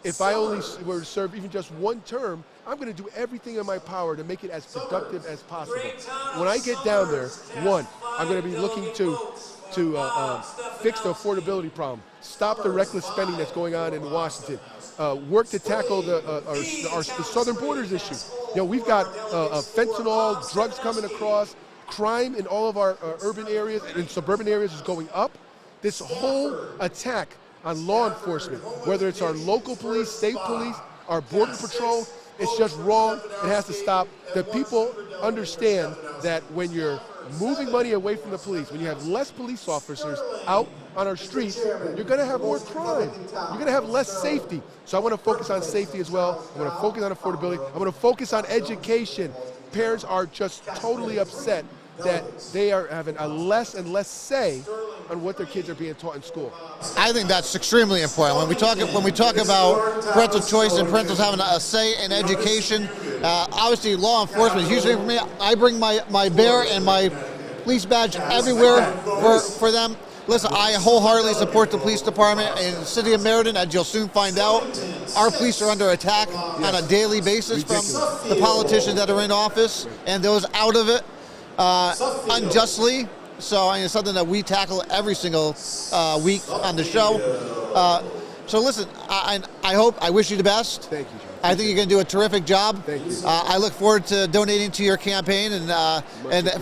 If I only were to serve even just one term, I'm going to do everything in my power to make it as productive as possible. When I get down there, one, I'm going to be looking to fix the affordability problem, stop the reckless spending that's going on in Washington, work to tackle the southern borders issue. We've got fentanyl, drugs coming across, crime in all of our urban areas and suburban areas is going up. This whole attack on law enforcement, whether it's our local police, state police, our border patrol, it's just wrong. It has to stop. The people understand that when you're moving money away from the police, when you have less police officers out on our streets, you're going to have more crime. You're going to have less safety. So I want to focus on safety as well. I want to focus on affordability. I want to focus on education. Parents are just totally upset that they are having a less and less say on what their kids are being taught in school. I think that's extremely important. When we talk about parental choice and parentals having a say in education, obviously law enforcement is usually for me. I bring my bear and my police badge everywhere for them. Listen, I wholeheartedly support the police department in the city of Meriden. As you'll soon find out, our police are under attack on a daily basis from the politicians that are in office and those out of it unjustly. So it's something that we tackle every single week on the show. So listen, I wish you the best. Thank you, John. I think you're going to do a terrific job. Thank you. I look forward to donating to your campaign, and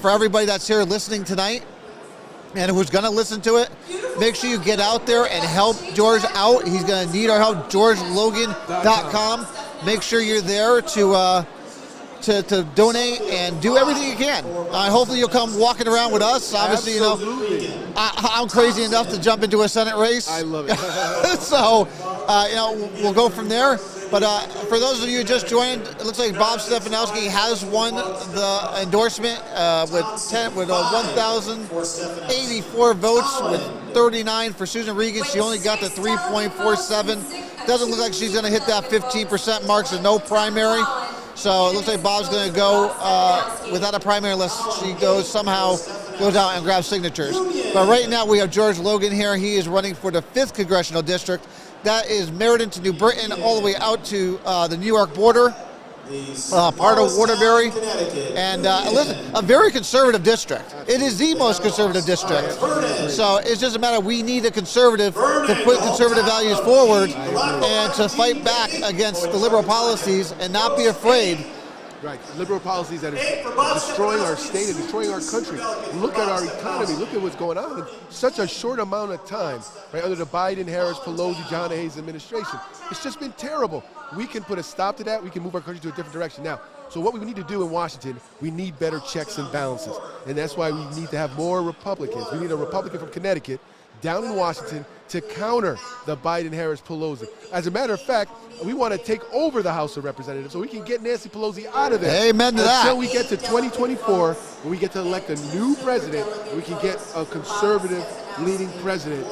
for everybody that's here listening tonight and who's going to listen to it, make sure you get out there and help George out. He's going to need our help. GeorgeLogan.com. Make sure you're there to donate and do everything you can. Hopefully you'll come walking around with us. Obviously, I'm crazy enough to jump into a Senate race. I love it. So, we'll go from there. But for those of you who just joined, it looks like Bob Stefanowski has won the endorsement with 1,084 votes, with 39 for Susan Regan. She only got the 3.47. Doesn't look like she's going to hit that 15% mark, so no primary. So it looks like Bob's going to go without a primary unless she goes out and grabs signatures. But right now we have George Logan here. He is running for the 5th Congressional District. That is Meriden to New Britain, all the way out to the New York border, part of Waterbury. And listen, a very conservative district. It is the most conservative district. So it's just a matter of we need a conservative to put conservative values forward and to fight back against the liberal policies and not be afraid. Right, liberal policies that are destroying our state and destroying our country. Look at our economy. Look at what's going on in such a short amount of time, right? Under the Biden, Harris, Pelosi, John Hayes administration, it's just been terrible. We can put a stop to that. We can move our country to a different direction now. So what we need to do in Washington, we need better checks and balances, and that's why we need to have more Republicans. We need a Republican from Connecticut down in Washington to counter the Biden, Harris, Pelosi. As a matter of fact, we want to take over the House of Representatives so we can get Nancy Pelosi out of there. Amen to that. Until we get to 2024, when we get to elect a new president, we can get a conservative leading president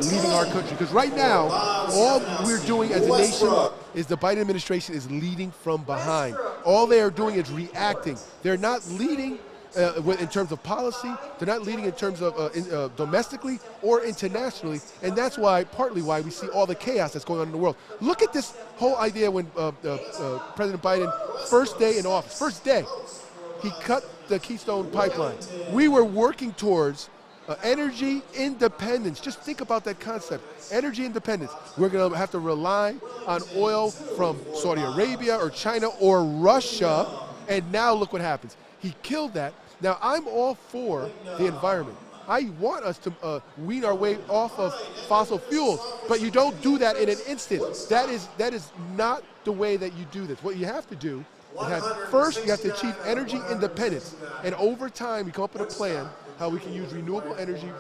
leading our country. Because right now, all we're doing as a nation is the Biden administration is leading from behind. All they are doing is reacting. They're not leading in terms of policy. They're not leading in terms of domestically or internationally, and that's partly why we see all the chaos that's going on in the world. Look at this whole idea when President Biden, first day in office, first day, he cut the Keystone Pipeline. We were working towards energy independence. Just think about that concept. Energy independence. We're going to have to rely on oil from Saudi Arabia or China or Russia, and now look what happens. He killed that. Now, I'm all for the environment. I want us to wean our way off of fossil fuels, but you don't do that in an instant. That is not the way that you do this. What you have to do is first you have to achieve energy independence, and over time you come up with a plan how we can use renewable energy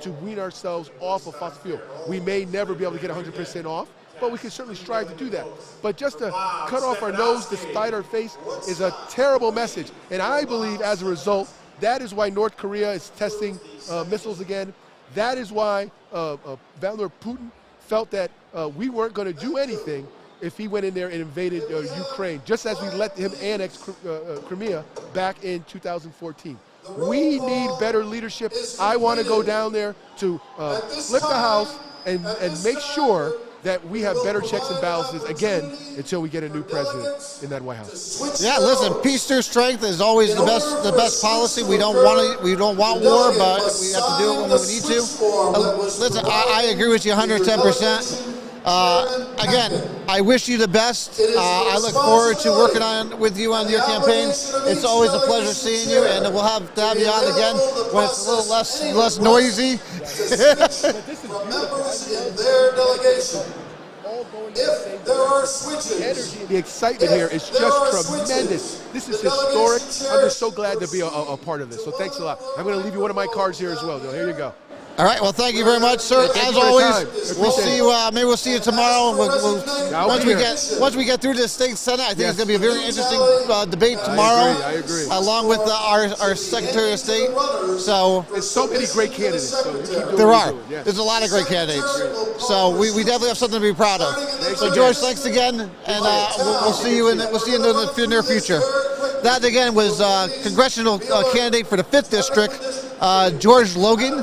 to wean ourselves off of fossil fuel. We may never be able to get 100% off, but we can certainly strive to do that. But just to cut off our nose to spite our face is a terrible message, and I believe as a result, that is why North Korea is testing missiles again. That is why Vladimir Putin felt that we weren't going to do anything if he went in there and invaded Ukraine, just as we let him annex Crimea back in 2014. We need better leadership. I want to go down there to flip the House and make sure that we have better checks and balances again until we get a new president in that White House. Yeah, listen, peace through strength is always the best policy. We don't want war, but we have to do it when we need to. Listen, I agree with you 110%. Again, I wish you the best. I look forward to working with you on your campaign. It's always a pleasure seeing you, and we'll have to have you on again when it's a little less noisy. From members in their delegation. If there are switches, the excitement here is just tremendous. This is historic. I'm just so glad to be a part of this. So thanks a lot. I'm going to leave you one of my cards here as well. Here you go. All right. Well, thank you very much, sir. As always, we'll see you. Maybe we'll see you tomorrow. Once we get through this state senate, I think it's going to be a very interesting debate tomorrow. I agree. Along with our Secretary of State. So there's so many great candidates. There are. There's a lot of great candidates. So we definitely have something to be proud of. So George, thanks again, and we'll see you in the near future. That again was congressional candidate for the 5th district, George Logan.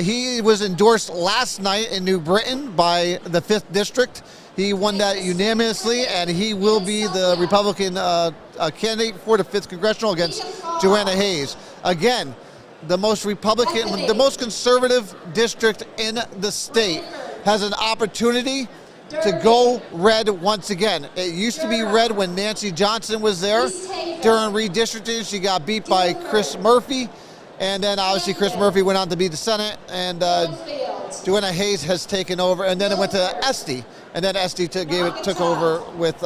He was endorsed last night in New Britain by the 5th district. He won that unanimously, and he will be the Republican candidate for the 5th congressional against Joanna Hayes. Again, the most Republican, the most conservative district in the state has an opportunity to go red once again. It used to be red when Nancy Johnson was there. During redistricting, she got beat by Chris Murphy. And then obviously Chris Murphy went on to be the Senate, and Joanna Hayes has taken over. And then it went to Esty, and then Esty took over with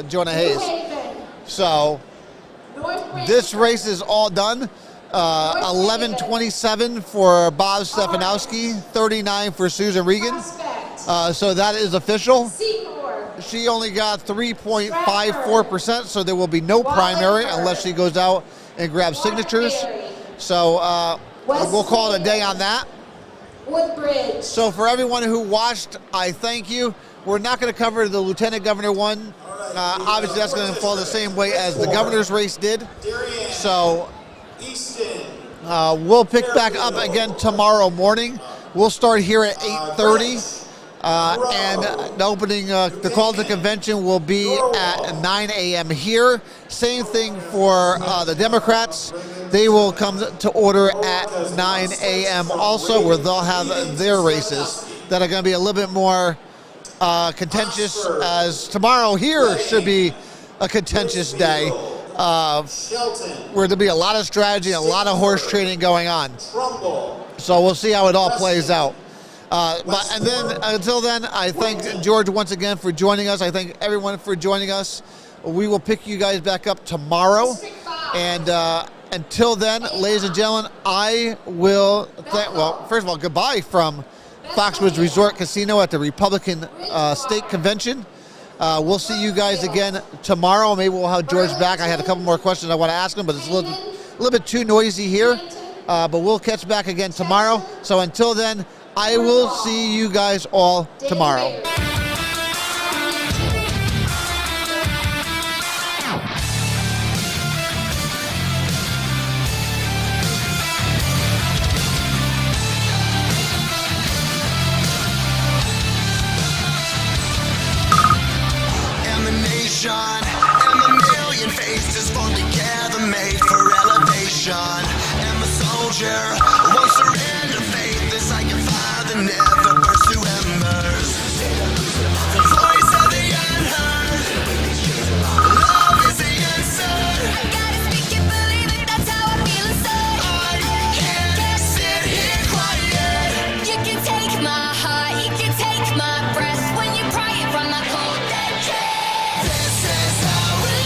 Joanna Hayes. So this race is all done. 11-27 for Bob Stefanowski, 39 for Susan Regan. So that is official. She only got 3.54%, so there will be no primary unless she goes out and grabs signatures. So we'll call it a day on that. Woodbridge. So for everyone who watched, I thank you. We're not going to cover the lieutenant governor one. Obviously, that's going to fall the same way as the governor's race did. So we'll pick back up again tomorrow morning. We'll start here at 8:30. And the opening, the call to convention will be at 9 a.m. here. Same thing for the Democrats. They will come to order at 9 a.m. also, where they'll have their races that are going to be a little bit more contentious, as tomorrow here should be a contentious day where there'll be a lot of strategy and a lot of horse trading going on. So we'll see how it all plays out. And then until then, I thank George once again for joining us. I thank everyone for joining us. We will pick you guys back up tomorrow. And until then, ladies and gentlemen, I will first of all, goodbye from Foxwoods Resort Casino at the Republican State Convention. We'll see you guys again tomorrow. Maybe we'll have George back. I had a couple more questions I want to ask him, but it's a little bit too noisy here. But we'll catch back again tomorrow. So until then, I will see you guys all tomorrow. And the nation and the million faces for together made for elevation. And the soldier won't surrender.